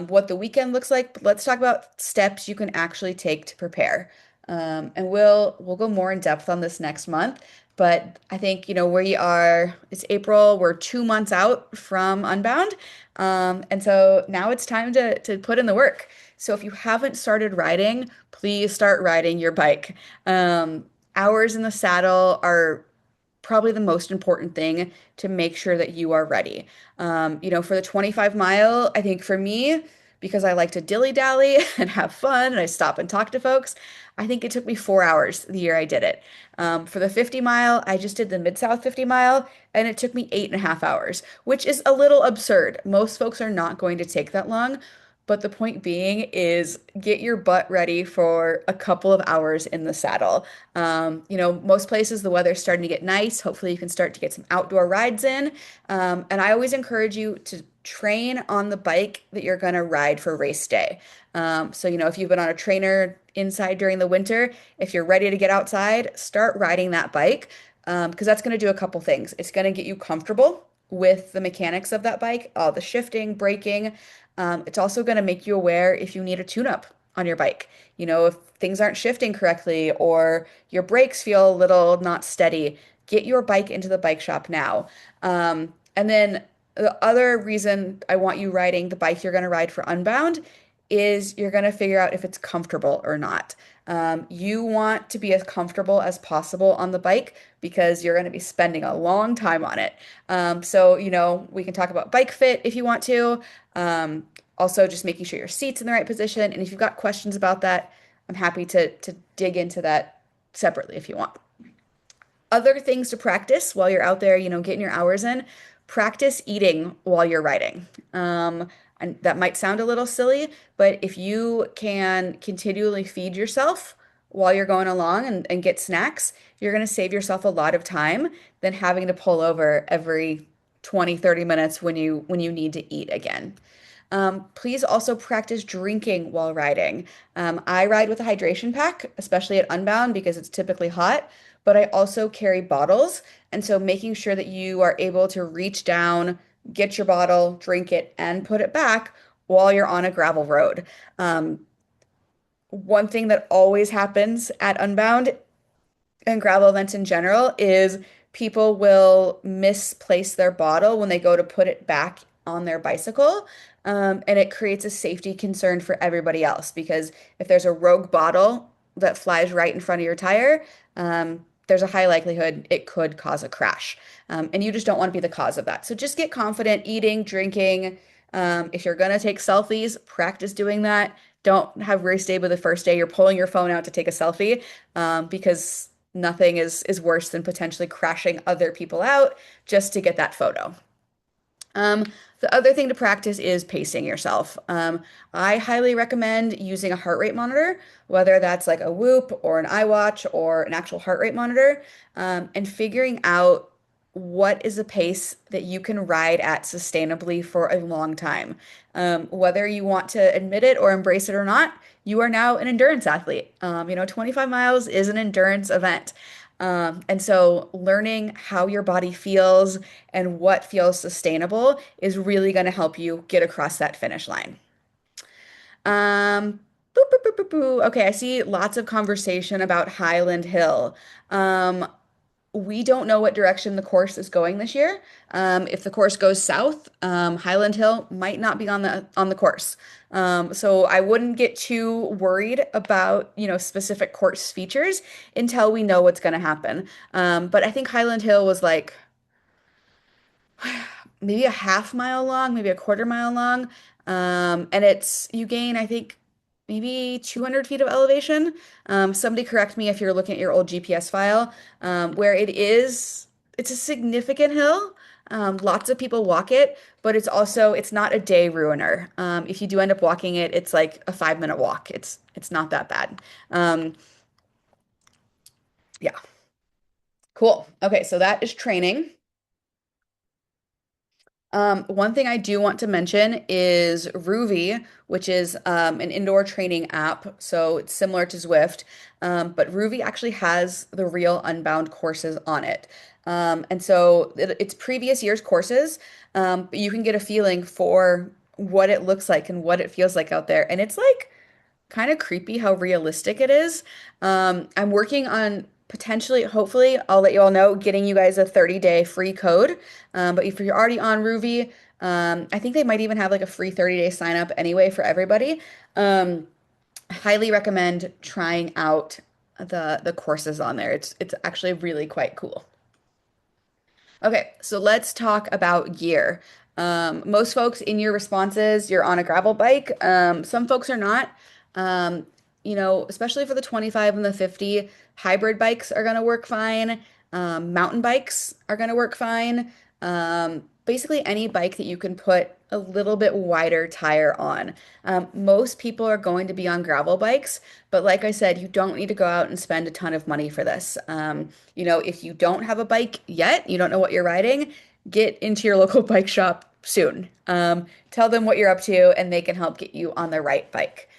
what the weekend looks like, but let's talk about steps you can actually take to prepare. And we'll go more in depth on this next month. But I think, we are, it's April, we're 2 months out from Unbound. And so now it's time to put in the work. So if you haven't started riding, please start riding your bike. Hours in the saddle are probably the most important thing to make sure that you are ready. For the 25 mile, I think for me, because I like to dilly-dally and have fun and I stop and talk to folks, I think it took me 4 hours the year I did it. For the 50 mile, I just did the Mid-South 50 mile and it took me 8.5 hours, which is a little absurd. Most folks are not going to take that long. But the point being is get your butt ready for a couple of hours in the saddle. Most places the weather's starting to get nice. Hopefully you can start to get some outdoor rides in. And I always encourage you to train on the bike that you're going to ride for race day. If you've been on a trainer inside during the winter, if you're ready to get outside, start riding that bike because that's going to do a couple things. It's going to get you comfortable with the mechanics of that bike, all the shifting, braking. It's also going to make you aware if you need a tune-up on your bike. If things aren't shifting correctly or your brakes feel a little not steady, get your bike into the bike shop now. And then the other reason I want you riding the bike you're going to ride for Unbound is you're going to figure out if it's comfortable or not. You want to be as comfortable as possible on the bike because you're going to be spending a long time on it. We can talk about bike fit if you want to. Also, just making sure your seat's in the right position. And if you've got questions about that, I'm happy to dig into that separately if you want. Other things to practice while you're out there, getting your hours in, practice eating while you're riding. And that might sound a little silly, but if you can continually feed yourself while you're going along and get snacks, you're going to save yourself a lot of time than having to pull over every 20, 30 minutes when you need to eat again. Please also practice drinking while riding. I ride with a hydration pack, especially at Unbound because it's typically hot, but I also carry bottles. And so making sure that you are able to reach down, get your bottle, drink it, and put it back while you're on a gravel road. One thing that always happens at Unbound and gravel events in general is people will misplace their bottle when they go to put it back on their bicycle. And it creates a safety concern for everybody else because if there's a rogue bottle that flies right in front of your tire, there's a high likelihood it could cause a crash. And you just don't want to be the cause of that. So just get confident eating, drinking. If you're going to take selfies, practice doing that. Don't have race day, but the first day you're pulling your phone out to take a selfie because nothing is worse than potentially crashing other people out just to get that photo. The other thing to practice is pacing yourself. I highly recommend using a heart rate monitor, whether that's like a Whoop or an iWatch or an actual heart rate monitor, and figuring out what is a pace that you can ride at sustainably for a long time. Whether you want to admit it or embrace it or not, you are now an endurance athlete. 25 miles is an endurance event. And so learning how your body feels and what feels sustainable is really going to help you get across that finish line. Boop, boop, boop, boop, boop. Okay, I see lots of conversation about Highland Hill. We don't know what direction the course is going this year. If the course goes south, Highland Hill might not be on the course. So I wouldn't get too worried about, specific course features until we know what's going to happen. But I think Highland Hill was like maybe a half mile long, maybe a quarter mile long. And you gain, I think, maybe 200 feet of elevation. Somebody correct me if you're looking at your old GPS file, where it's a significant hill. Lots of people walk it, but it's not a day ruiner. If you do end up walking it, it's like a 5-minute walk. It's not that bad. Yeah, cool. Okay, so that is training. One thing I do want to mention is Ruvi, which is an indoor training app. So it's similar to Zwift, but Ruvi actually has the real Unbound courses on it. It's previous year's courses, but you can get a feeling for what it looks like and what it feels like out there. And it's like kind of creepy how realistic it is. I'm working on potentially, hopefully, I'll let you all know, getting you guys a 30-day free code. But if you're already on Ruvi, I think they might even have like a free 30-day sign up anyway for everybody. Highly recommend trying out the courses on there. It's actually really quite cool. Okay, so let's talk about gear. Most folks in your responses, you're on a gravel bike. Some folks are not. Um, Especially for the 25 and the 50, hybrid bikes are going to work fine. Mountain bikes are going to work fine. Basically, any bike that you can put a little bit wider tire on. Most people are going to be on gravel bikes, but like I said, you don't need to go out and spend a ton of money for this. If you don't have a bike yet, you don't know what you're riding, get into your local bike shop soon. Tell them what you're up to, and they can help get you on the right bike.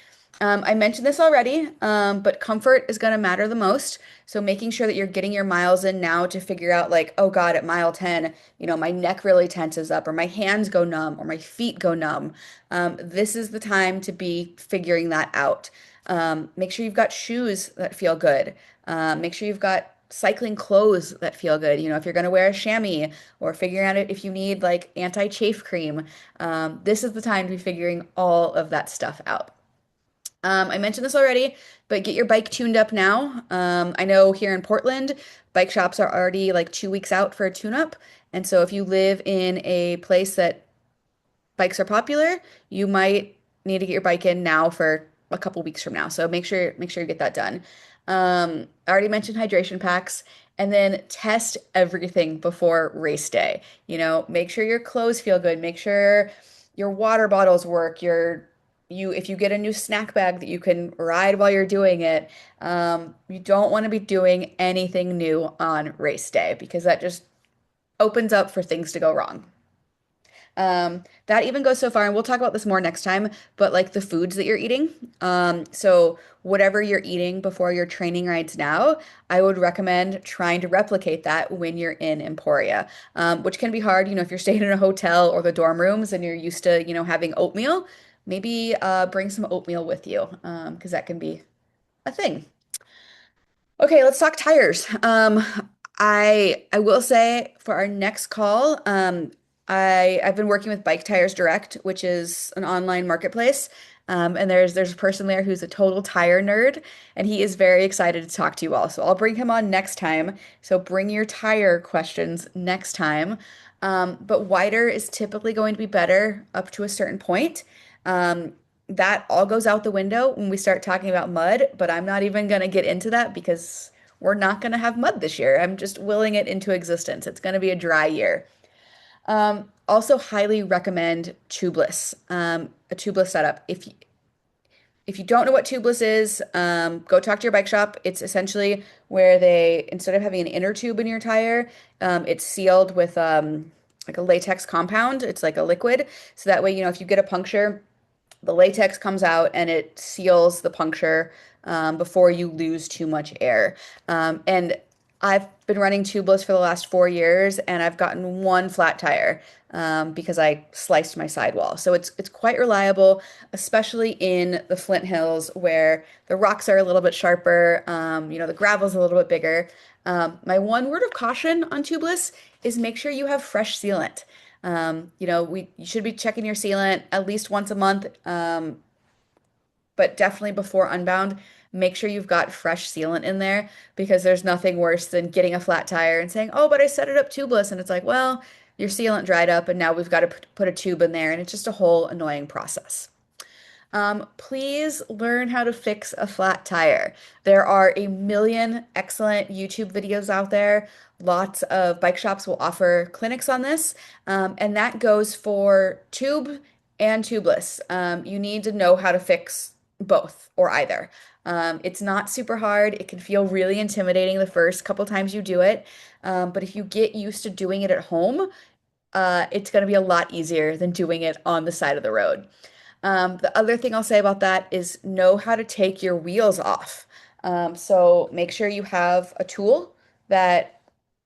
I mentioned this already, but comfort is going to matter the most. So making sure that you're getting your miles in now to figure out like, oh God, at mile 10, my neck really tenses up or my hands go numb or my feet go numb. This is the time to be figuring that out. Make sure you've got shoes that feel good. Make sure you've got cycling clothes that feel good. If you're going to wear a chamois or figuring out if you need like anti-chafe cream, this is the time to be figuring all of that stuff out. I mentioned this already, but get your bike tuned up now. I know here in Portland, bike shops are already like 2 weeks out for a tune-up. And so if you live in a place that bikes are popular, you might need to get your bike in now for a couple weeks from now. So make sure you get that done. I already mentioned hydration packs, and then test everything before race day. Make sure your clothes feel good. Make sure your water bottles work. If you get a new snack bag that you can ride while you're doing it, you don't want to be doing anything new on race day because that just opens up for things to go wrong. That even goes so far, and we'll talk about this more next time, but like the foods that you're eating. So whatever you're eating before your training rides now, I would recommend trying to replicate that when you're in Emporia, which can be hard, if you're staying in a hotel or the dorm rooms and you're used to, having oatmeal, maybe bring some oatmeal with you, because that can be a thing. Okay, let's talk tires. I will say for our next call, I've been working with Bike Tires Direct, which is an online marketplace. And there's a person there who's a total tire nerd, and he is very excited to talk to you all. So I'll bring him on next time. So bring your tire questions next time. But wider is typically going to be better up to a certain point. That all goes out the window when we start talking about mud, but I'm not even going to get into that because we're not going to have mud this year. I'm just willing it into existence. It's going to be a dry year. Also highly recommend tubeless, a tubeless setup. If you don't know what tubeless is, go talk to your bike shop. It's essentially where they, instead of having an inner tube in your tire, it's sealed with like a latex compound. It's like a liquid. So that way, if you get a puncture, the latex comes out and it seals the puncture before you lose too much air. And I've been running tubeless for the last 4 years, and I've gotten one flat tire because I sliced my sidewall. So it's quite reliable, especially in the Flint Hills where the rocks are a little bit sharper. The gravel's a little bit bigger. My one word of caution on tubeless is make sure you have fresh sealant. You should be checking your sealant at least once a month, but definitely before Unbound, make sure you've got fresh sealant in there because there's nothing worse than getting a flat tire and saying, "Oh, but I set it up tubeless," and it's like, well, your sealant dried up, and now we've got to put a tube in there, and it's just a whole annoying process. Please learn how to fix a flat tire. There are a million excellent YouTube videos out there. Lots of bike shops will offer clinics on this, and that goes for tube and tubeless. You need to know how to fix both or either. It's not super hard. It can feel really intimidating the first couple times you do it, but if you get used to doing it at home, it's going to be a lot easier than doing it on the side of the road. The other thing I'll say about that is know how to take your wheels off. So make sure you have a tool that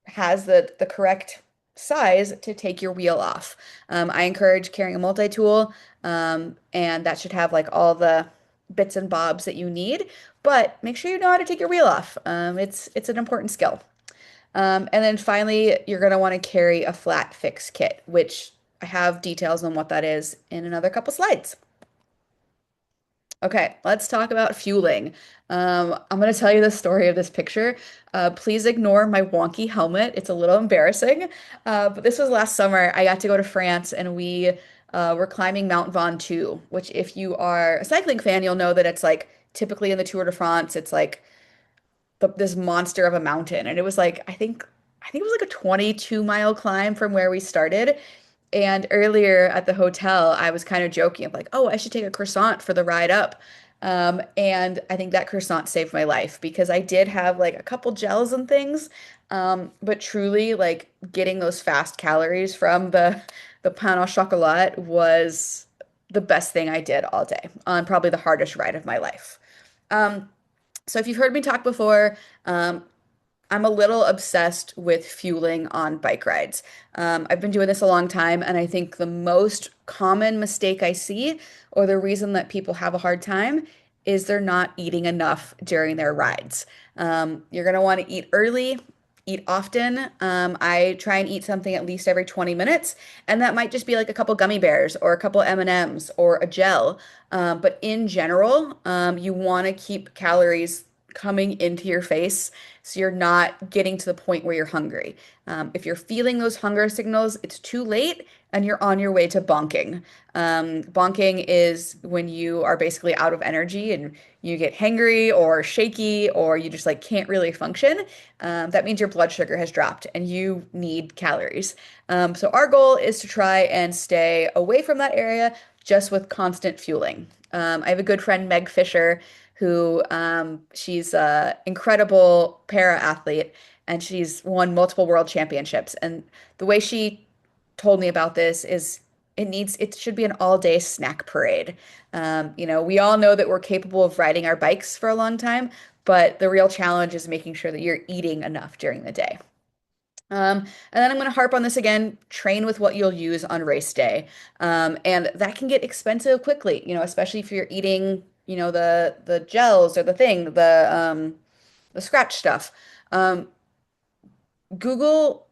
has the correct size to take your wheel off. I encourage carrying a multi-tool, and that should have like all the bits and bobs that you need, but make sure you know how to take your wheel off. It's an important skill. And then finally, you're going to want to carry a flat fix kit, which I have details on what that is in another couple slides. Okay, let's talk about fueling. I'm going to tell you the story of this picture. Please ignore my wonky helmet. It's a little embarrassing. But this was last summer. I got to go to France and we were climbing Mount Ventoux, which if you are a cycling fan, you'll know that it's like typically in the Tour de France, it's like this monster of a mountain. And it was like, I think it was like a 22-mile climb from where we started. And earlier at the hotel, I was kind of joking of like, oh, I should take a croissant for the ride up. And I think that croissant saved my life because I did have like a couple gels and things. But truly, like getting those fast calories from the pain au chocolat was the best thing I did all day on probably the hardest ride of my life. Um, so if you've heard me talk before, um, I'm a little obsessed with fueling on bike rides. I've been doing this a long time, and I think the most common mistake I see, or the reason that people have a hard time, is they're not eating enough during their rides. You're going to want to eat early, eat often. I try and eat something at least every 20 minutes, and that might just be like a couple gummy bears or a couple M&Ms or a gel. But in general, you want to keep calories coming into your face so you're not getting to the point where you're hungry. If you're feeling those hunger signals, it's too late and you're on your way to bonking. Bonking is when you are basically out of energy and you get hangry or shaky or you just like can't really function. That means your blood sugar has dropped and you need calories. So our goal is to try and stay away from that area just with constant fueling. I have a good friend, Meg Fisher, who she's an incredible para athlete and she's won multiple world championships. And the way she told me about this is it should be an all-day snack parade. We all know that we're capable of riding our bikes for a long time, but the real challenge is making sure that you're eating enough during the day. And then I'm going to harp on this again, train with what you'll use on race day. And that can get expensive quickly, especially if you're eating, the gels or the scratch stuff. Um, Google,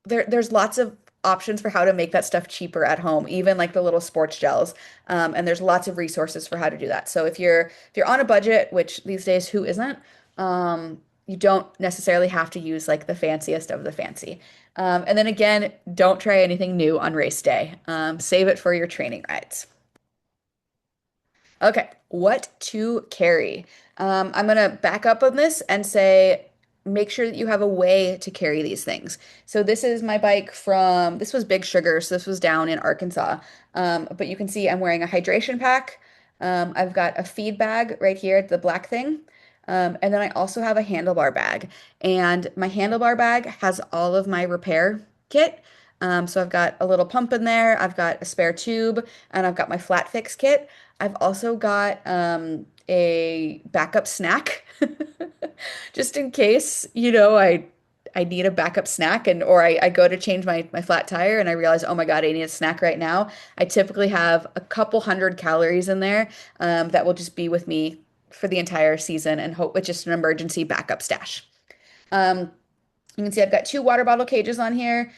there's lots of options for how to make that stuff cheaper at home, even like the little sports gels. And there's lots of resources for how to do that. So if you're on a budget, which these days who isn't, you don't necessarily have to use like the fanciest of the fancy. And then again, don't try anything new on race day. Save it for your training rides. Okay, what to carry? I'm gonna back up on this and say make sure that you have a way to carry these things. So this is my bike this was Big Sugar, so this was down in Arkansas. But you can see I'm wearing a hydration pack. I've got a feed bag right here, the black thing. And then I also have a handlebar bag. And my handlebar bag has all of my repair kit. So I've got a little pump in there, I've got a spare tube, and I've got my flat fix kit. I've also got a backup snack just in case, I need a backup snack or I go to change my flat tire and I realize, oh my God, I need a snack right now. I typically have a couple hundred calories in there that will just be with me for the entire season and hope it's just an emergency backup stash. Um, you can see I've got two water bottle cages on here.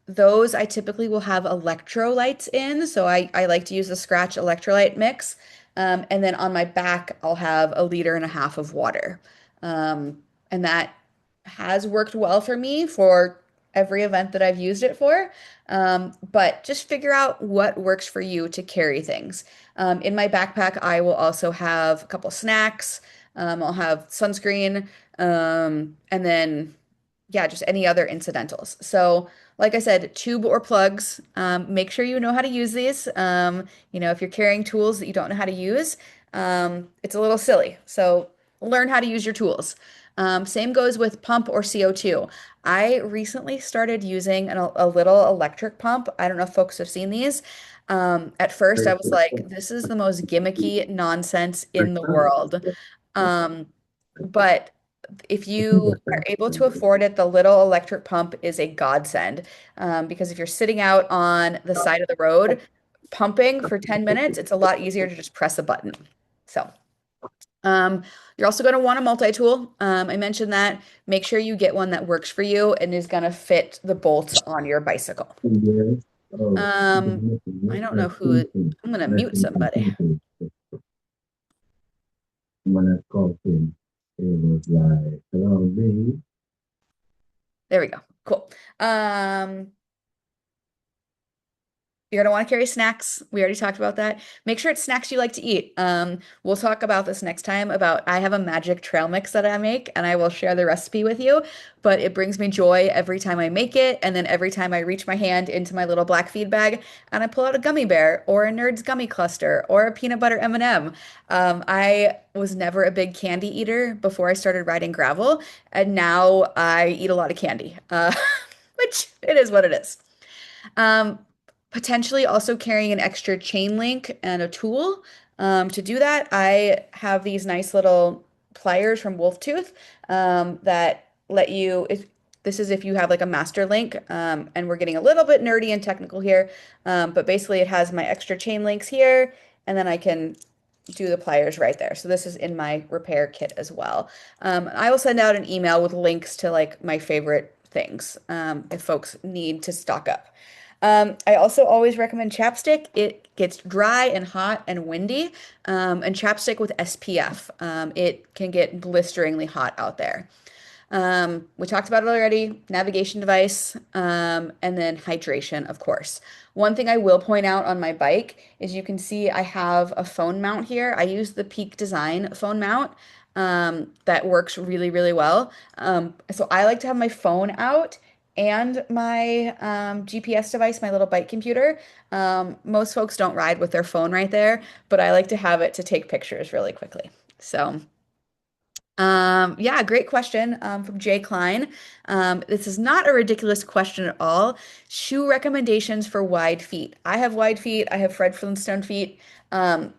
Those I typically will have electrolytes in. So I like to use the Scratch electrolyte mix. And then on my back, I'll have 1.5 liters of water. And that has worked well for me for every event that I've used it for. But just figure out what works for you to carry things. In my backpack, I will also have a couple snacks. I'll have sunscreen, and then yeah, just any other incidentals. So, like I said, tube or plugs, make sure you know how to use these. If you're carrying tools that you don't know how to use, it's a little silly. So, learn how to use your tools. Same goes with pump or CO2. I recently started using a little electric pump. I don't know if folks have seen these. At first, I was like, this is the most gimmicky nonsense in the world. Um, but if you are able to afford it, the little electric pump is a godsend. Because if you're sitting out on the side of the road pumping for 10 minutes, it's a lot easier to just press a button. So, um, you're also going to want a multi-tool. I mentioned that. Make sure you get one that works for you and is going to fit the bolts on your bicycle. Um, I don't know who, I'm going to mute somebody. when I called him, it was like, hello, me. There we go. Cool. You're gonna want to carry snacks. We already talked about that. Make sure it's snacks you like to eat. We'll talk about this next time about I have a magic trail mix that I make, and I will share the recipe with you. But it brings me joy every time I make it, and then every time I reach my hand into my little black feed bag and I pull out a gummy bear or a Nerds gummy cluster or a peanut butter M&M. I was never a big candy eater before I started riding gravel, and now I eat a lot of candy, which it is what it is. Um, Potentially also carrying an extra chain link and a tool. To do that, I have these nice little pliers from Wolf Tooth that let you, if, this is if you have like a master link, and we're getting a little bit nerdy and technical here, but basically it has my extra chain links here, and then I can do the pliers right there. So this is in my repair kit as well. I will send out an email with links to like my favorite things if folks need to stock up. I also always recommend chapstick. It gets dry and hot and windy, and chapstick with SPF. It can get blisteringly hot out there. We talked about it already, navigation device, and then hydration, of course. One thing I will point out on my bike is you can see I have a phone mount here. I use the Peak Design phone mount that works really, really well. So I like to have my phone out and my GPS device, my little bike computer. Most folks don't ride with their phone right there, but I like to have it to take pictures really quickly. So. Yeah, great question from Jay Klein. This is not a ridiculous question at all. Shoe recommendations for wide feet. I have wide feet. I have Fred Flintstone feet. Um,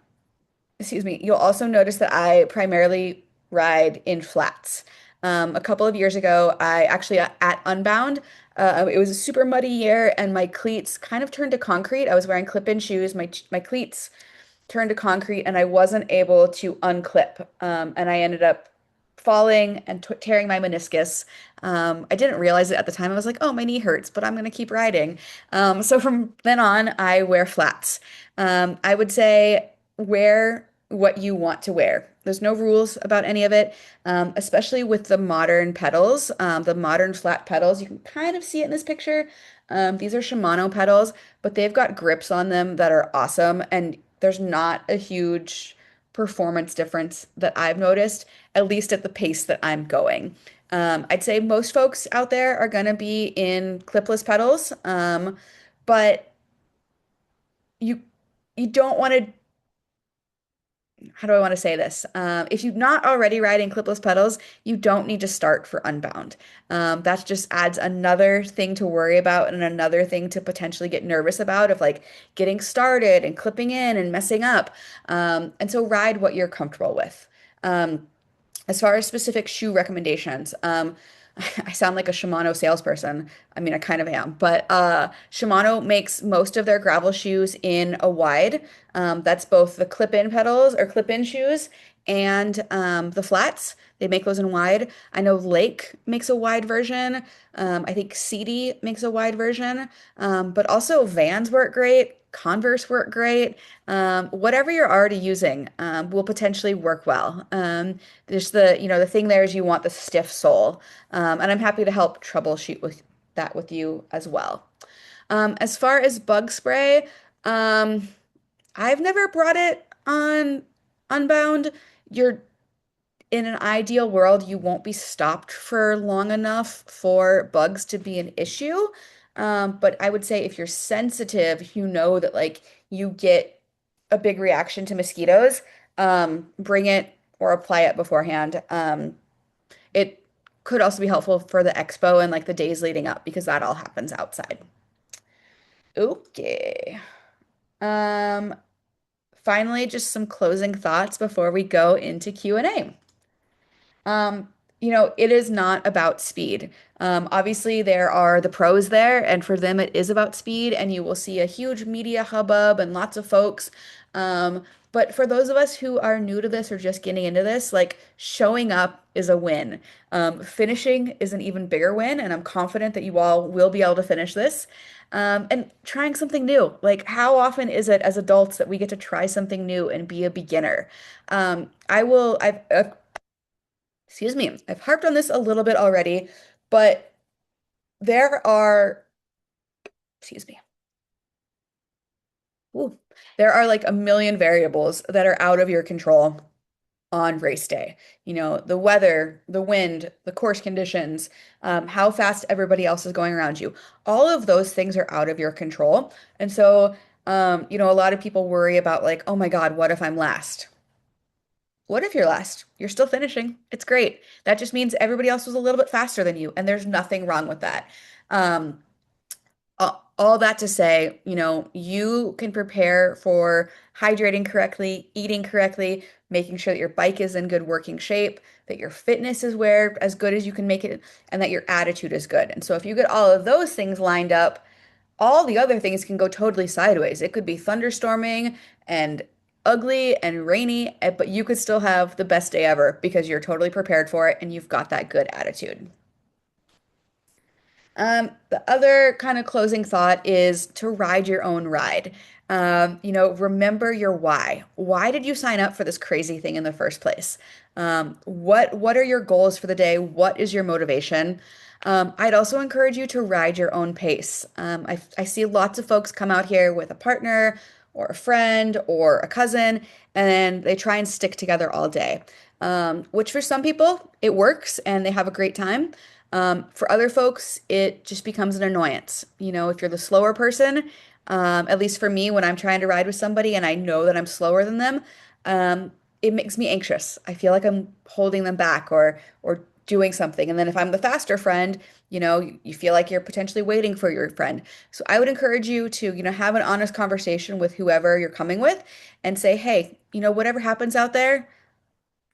Excuse me. You'll also notice that I primarily ride in flats. A couple of years ago, I actually at Unbound, it was a super muddy year, and my cleats kind of turned to concrete. I was wearing clip-in shoes. My cleats turned to concrete and I wasn't able to unclip. And I ended up falling and t tearing my meniscus. I didn't realize it at the time. I was like, oh, my knee hurts, but I'm going to keep riding. So from then on, I wear flats. I would say wear what you want to wear. There's no rules about any of it, especially with the modern pedals, the modern flat pedals. You can kind of see it in this picture. These are Shimano pedals, but they've got grips on them that are awesome, and there's not a huge performance difference that I've noticed, at least at the pace that I'm going. I'd say most folks out there are going to be in clipless pedals, but you you don't want to, how do I want to say this? If you're not already riding clipless pedals, you don't need to start for Unbound. That just adds another thing to worry about and another thing to potentially get nervous about of like getting started and clipping in and messing up. And so ride what you're comfortable with. As far as specific shoe recommendations, I sound like a Shimano salesperson. I mean, I kind of am, but Shimano makes most of their gravel shoes in a wide. That's both the clip-in pedals or clip-in shoes and the flats. They make those in wide. I know Lake makes a wide version. I think CD makes a wide version, but also Vans work great. Converse work great. Whatever you're already using will potentially work well. There's the thing there is you want the stiff sole, and I'm happy to help troubleshoot with that with you as well. As far as bug spray, I've never brought it on Unbound. You're in an ideal world, you won't be stopped for long enough for bugs to be an issue. But I would say if you're sensitive, you know that like you get a big reaction to mosquitoes, bring it or apply it beforehand. It could also be helpful for the expo and like the days leading up because that all happens outside. Okay. Um, Finally, just some closing thoughts before we go into Q&A. Um, it is not about speed. Obviously, there are the pros there, and for them, it is about speed, and you will see a huge media hubbub and lots of folks. But for those of us who are new to this or just getting into this, like showing up is a win. Finishing is an even bigger win, and I'm confident that you all will be able to finish this. And trying something new. Like, how often is it as adults that we get to try something new and be a beginner? Excuse me, I've harped on this a little bit already, but there are, excuse me, ooh, there are like a million variables that are out of your control on race day. You know, the weather, the wind, the course conditions, how fast everybody else is going around you. All of those things are out of your control. And so, a lot of people worry about like, oh my God, what if I'm last? What if you're last? You're still finishing. It's great. That just means everybody else was a little bit faster than you, and there's nothing wrong with that. Um, all that to say, you can prepare for hydrating correctly, eating correctly, making sure that your bike is in good working shape, that your fitness is where as good as you can make it, and that your attitude is good. And so if you get all of those things lined up, all the other things can go totally sideways. It could be thunderstorming and ugly and rainy, but you could still have the best day ever because you're totally prepared for it and you've got that good attitude. The other kind of closing thought is to ride your own ride. Remember your why. Why did you sign up for this crazy thing in the first place? What are your goals for the day? What is your motivation? I'd also encourage you to ride your own pace. I see lots of folks come out here with a partner or a friend or a cousin, and they try and stick together all day. Which for some people it works and they have a great time. For other folks, it just becomes an annoyance. If you're the slower person, at least for me, when I'm trying to ride with somebody and I know that I'm slower than them, it makes me anxious. I feel like I'm holding them back or doing something. And then if I'm the faster friend, you feel like you're potentially waiting for your friend. So I would encourage you to, have an honest conversation with whoever you're coming with and say, hey, whatever happens out there,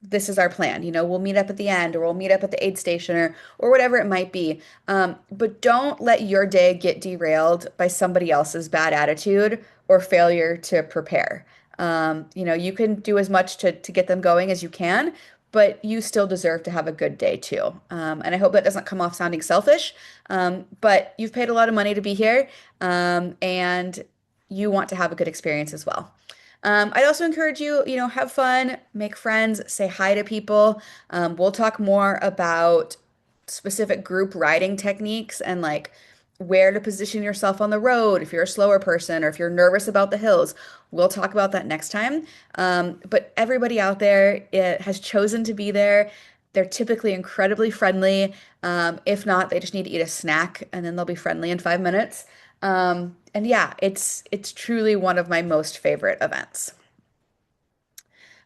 this is our plan. We'll meet up at the end or we'll meet up at the aid station or whatever it might be. But don't let your day get derailed by somebody else's bad attitude or failure to prepare. You can do as much to get them going as you can, but you still deserve to have a good day too. And I hope that doesn't come off sounding selfish, but you've paid a lot of money to be here, and you want to have a good experience as well. I'd also encourage you, have fun, make friends, say hi to people. We'll talk more about specific group riding techniques and like where to position yourself on the road if you're a slower person or if you're nervous about the hills. We'll talk about that next time. But everybody out there has chosen to be there. They're typically incredibly friendly. If not, they just need to eat a snack and then they'll be friendly in 5 minutes. And yeah, it's truly one of my most favorite events.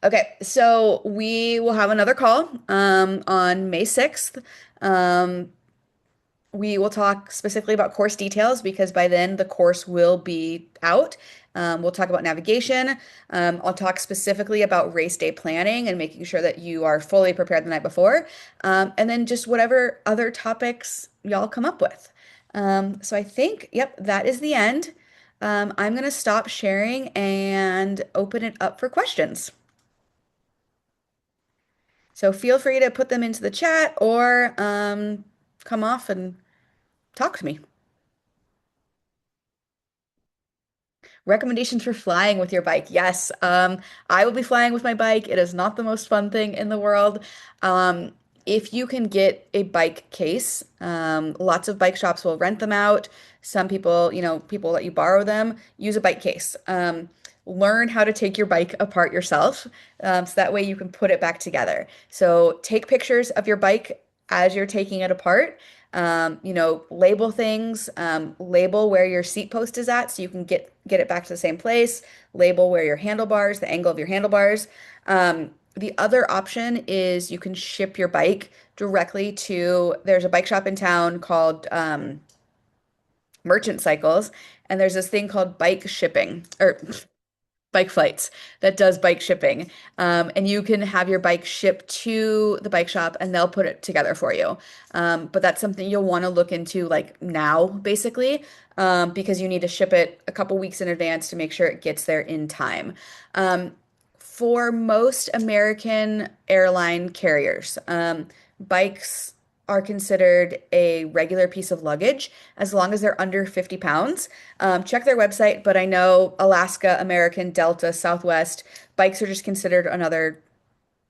Okay, so we will have another call on May 6th. Um, we will talk specifically about course details because by then the course will be out. We'll talk about navigation. I'll talk specifically about race day planning and making sure that you are fully prepared the night before. And then just whatever other topics y'all come up with. So I think, yep, that is the end. I'm going to stop sharing and open it up for questions. So feel free to put them into the chat or come off and talk to me. Recommendations for flying with your bike. Yes, I will be flying with my bike. It is not the most fun thing in the world. Um, if you can get a bike case, lots of bike shops will rent them out. Some people, people let you borrow them. Use a bike case. Learn how to take your bike apart yourself, so that way you can put it back together. So take pictures of your bike as you're taking it apart. Label things, label where your seat post is at so you can get it back to the same place, label where your handlebars, the angle of your handlebars. The other option is you can ship your bike directly there's a bike shop in town called Merchant Cycles, and there's this thing called bike shipping or bike flights that does bike shipping. And you can have your bike shipped to the bike shop and they'll put it together for you. But that's something you'll want to look into like now, basically, because you need to ship it a couple weeks in advance to make sure it gets there in time. For most American airline carriers, bikes are considered a regular piece of luggage as long as they're under 50 pounds. Check their website, but I know Alaska, American, Delta, Southwest, bikes are just considered another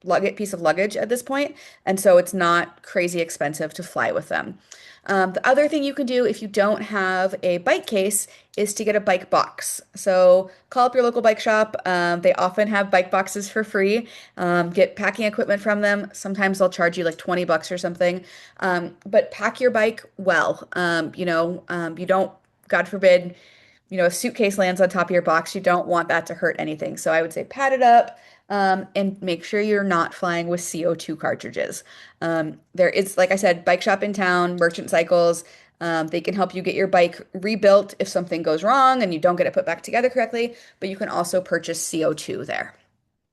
luggage piece of luggage at this point, and so it's not crazy expensive to fly with them. The other thing you can do if you don't have a bike case is to get a bike box. So call up your local bike shop. They often have bike boxes for free. Get packing equipment from them. Sometimes they'll charge you like 20 bucks or something. But pack your bike well. You don't, God forbid, a suitcase lands on top of your box, you don't want that to hurt anything. So I would say pad it up, and make sure you're not flying with CO2 cartridges. There is, like I said, bike shop in town, Merchant Cycles. They can help you get your bike rebuilt if something goes wrong and you don't get it put back together correctly, but you can also purchase CO2 there.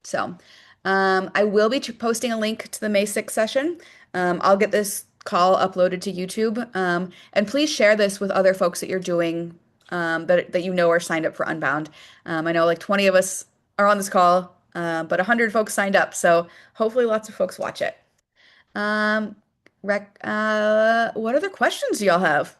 So, I will be posting a link to the May 6th session. I'll get this call uploaded to YouTube. And please share this with other folks that you're doing, that you know are signed up for Unbound. I know like 20 of us are on this call, but 100 folks signed up. So hopefully lots of folks watch it. Um, what other questions do y'all have?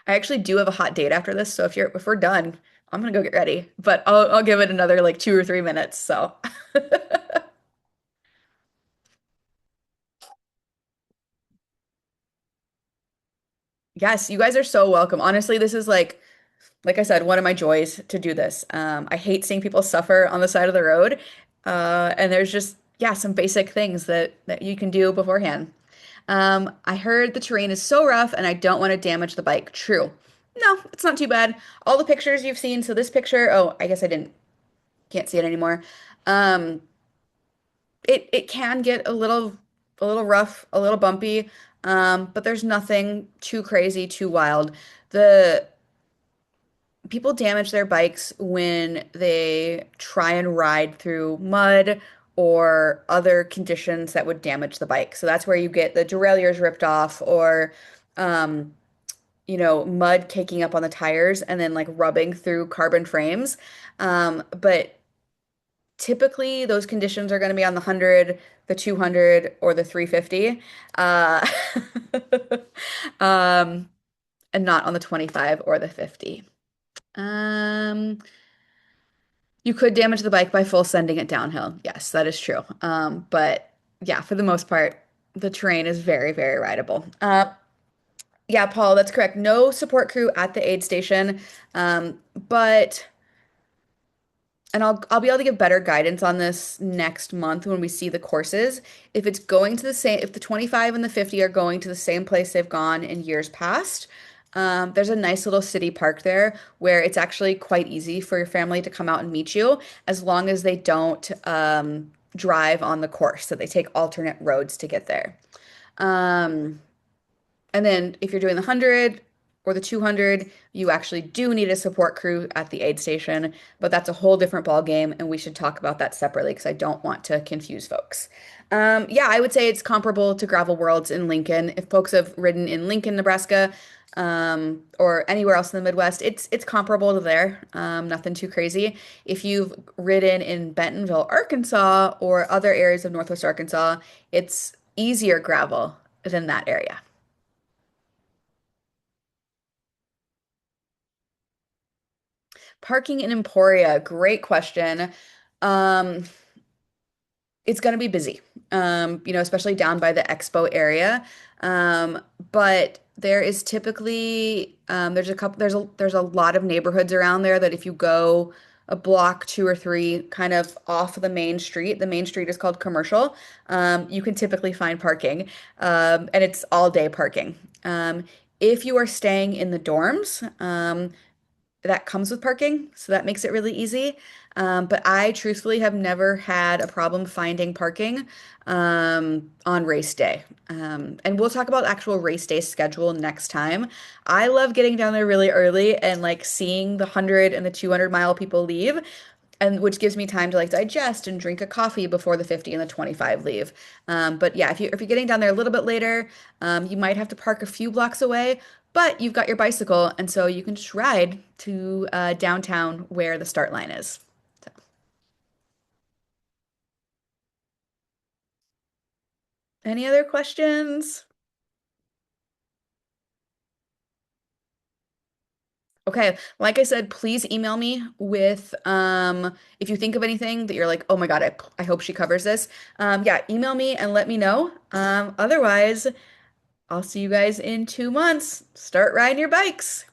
I actually do have a hot date after this, so if we're done, I'm gonna go get ready. But I'll give it another like 2 or 3 minutes. So yes, you guys are so welcome. Honestly, this is like I said, one of my joys to do this. I hate seeing people suffer on the side of the road. And there's just, yeah, some basic things that you can do beforehand. I heard the terrain is so rough and I don't want to damage the bike. True. No, it's not too bad. All the pictures you've seen, so this picture, oh, I guess can't see it anymore. Um, it can get a little rough, a little bumpy, but there's nothing too crazy, too wild. The people damage their bikes when they try and ride through mud or other conditions that would damage the bike. So that's where you get the derailleurs ripped off or um, mud caking up on the tires and then like rubbing through carbon frames. But typically those conditions are going to be on the 100, the 200, or the 350. Uh, um, and not on the 25 or the 50. Um, you could damage the bike by full sending it downhill. Yes, that is true. But yeah, for the most part, the terrain is very, very rideable. Yeah, Paul, that's correct. No support crew at the aid station. But and I'll be able to give better guidance on this next month when we see the courses. If it's going to the same, if the 25 and the 50 are going to the same place they've gone in years past, there's a nice little city park there where it's actually quite easy for your family to come out and meet you as long as they don't drive on the course. So they take alternate roads to get there. Um, and then if you're doing the 100 or the 200, you actually do need a support crew at the aid station, but that's a whole different ball game, and we should talk about that separately because I don't want to confuse folks. Yeah, I would say it's comparable to Gravel Worlds in Lincoln. If folks have ridden in Lincoln, Nebraska, or anywhere else in the Midwest, it's comparable to there. Nothing too crazy. If you've ridden in Bentonville, Arkansas, or other areas of Northwest Arkansas, it's easier gravel than that area. Parking in Emporia, great question. Um, it's going to be busy, especially down by the expo area. Um, but there is typically there's a lot of neighborhoods around there that if you go a block, two or three, kind of off the main street, the main street is called Commercial. You can typically find parking, and it's all day parking. If you are staying in the dorms, that comes with parking, so that makes it really easy. But I truthfully have never had a problem finding parking on race day. And we'll talk about actual race day schedule next time. I love getting down there really early and like seeing the 100 and the 200 mile people leave. and which gives me time to like digest and drink a coffee before the 50 and the 25 leave. But yeah, if you're getting down there a little bit later, you might have to park a few blocks away, but you've got your bicycle, and so you can just ride to downtown where the start line is. So, any other questions? Okay, like I said, please email me with if you think of anything that you're like, oh my God, I hope she covers this. Yeah, email me and let me know. Otherwise, I'll see you guys in 2 months. Start riding your bikes.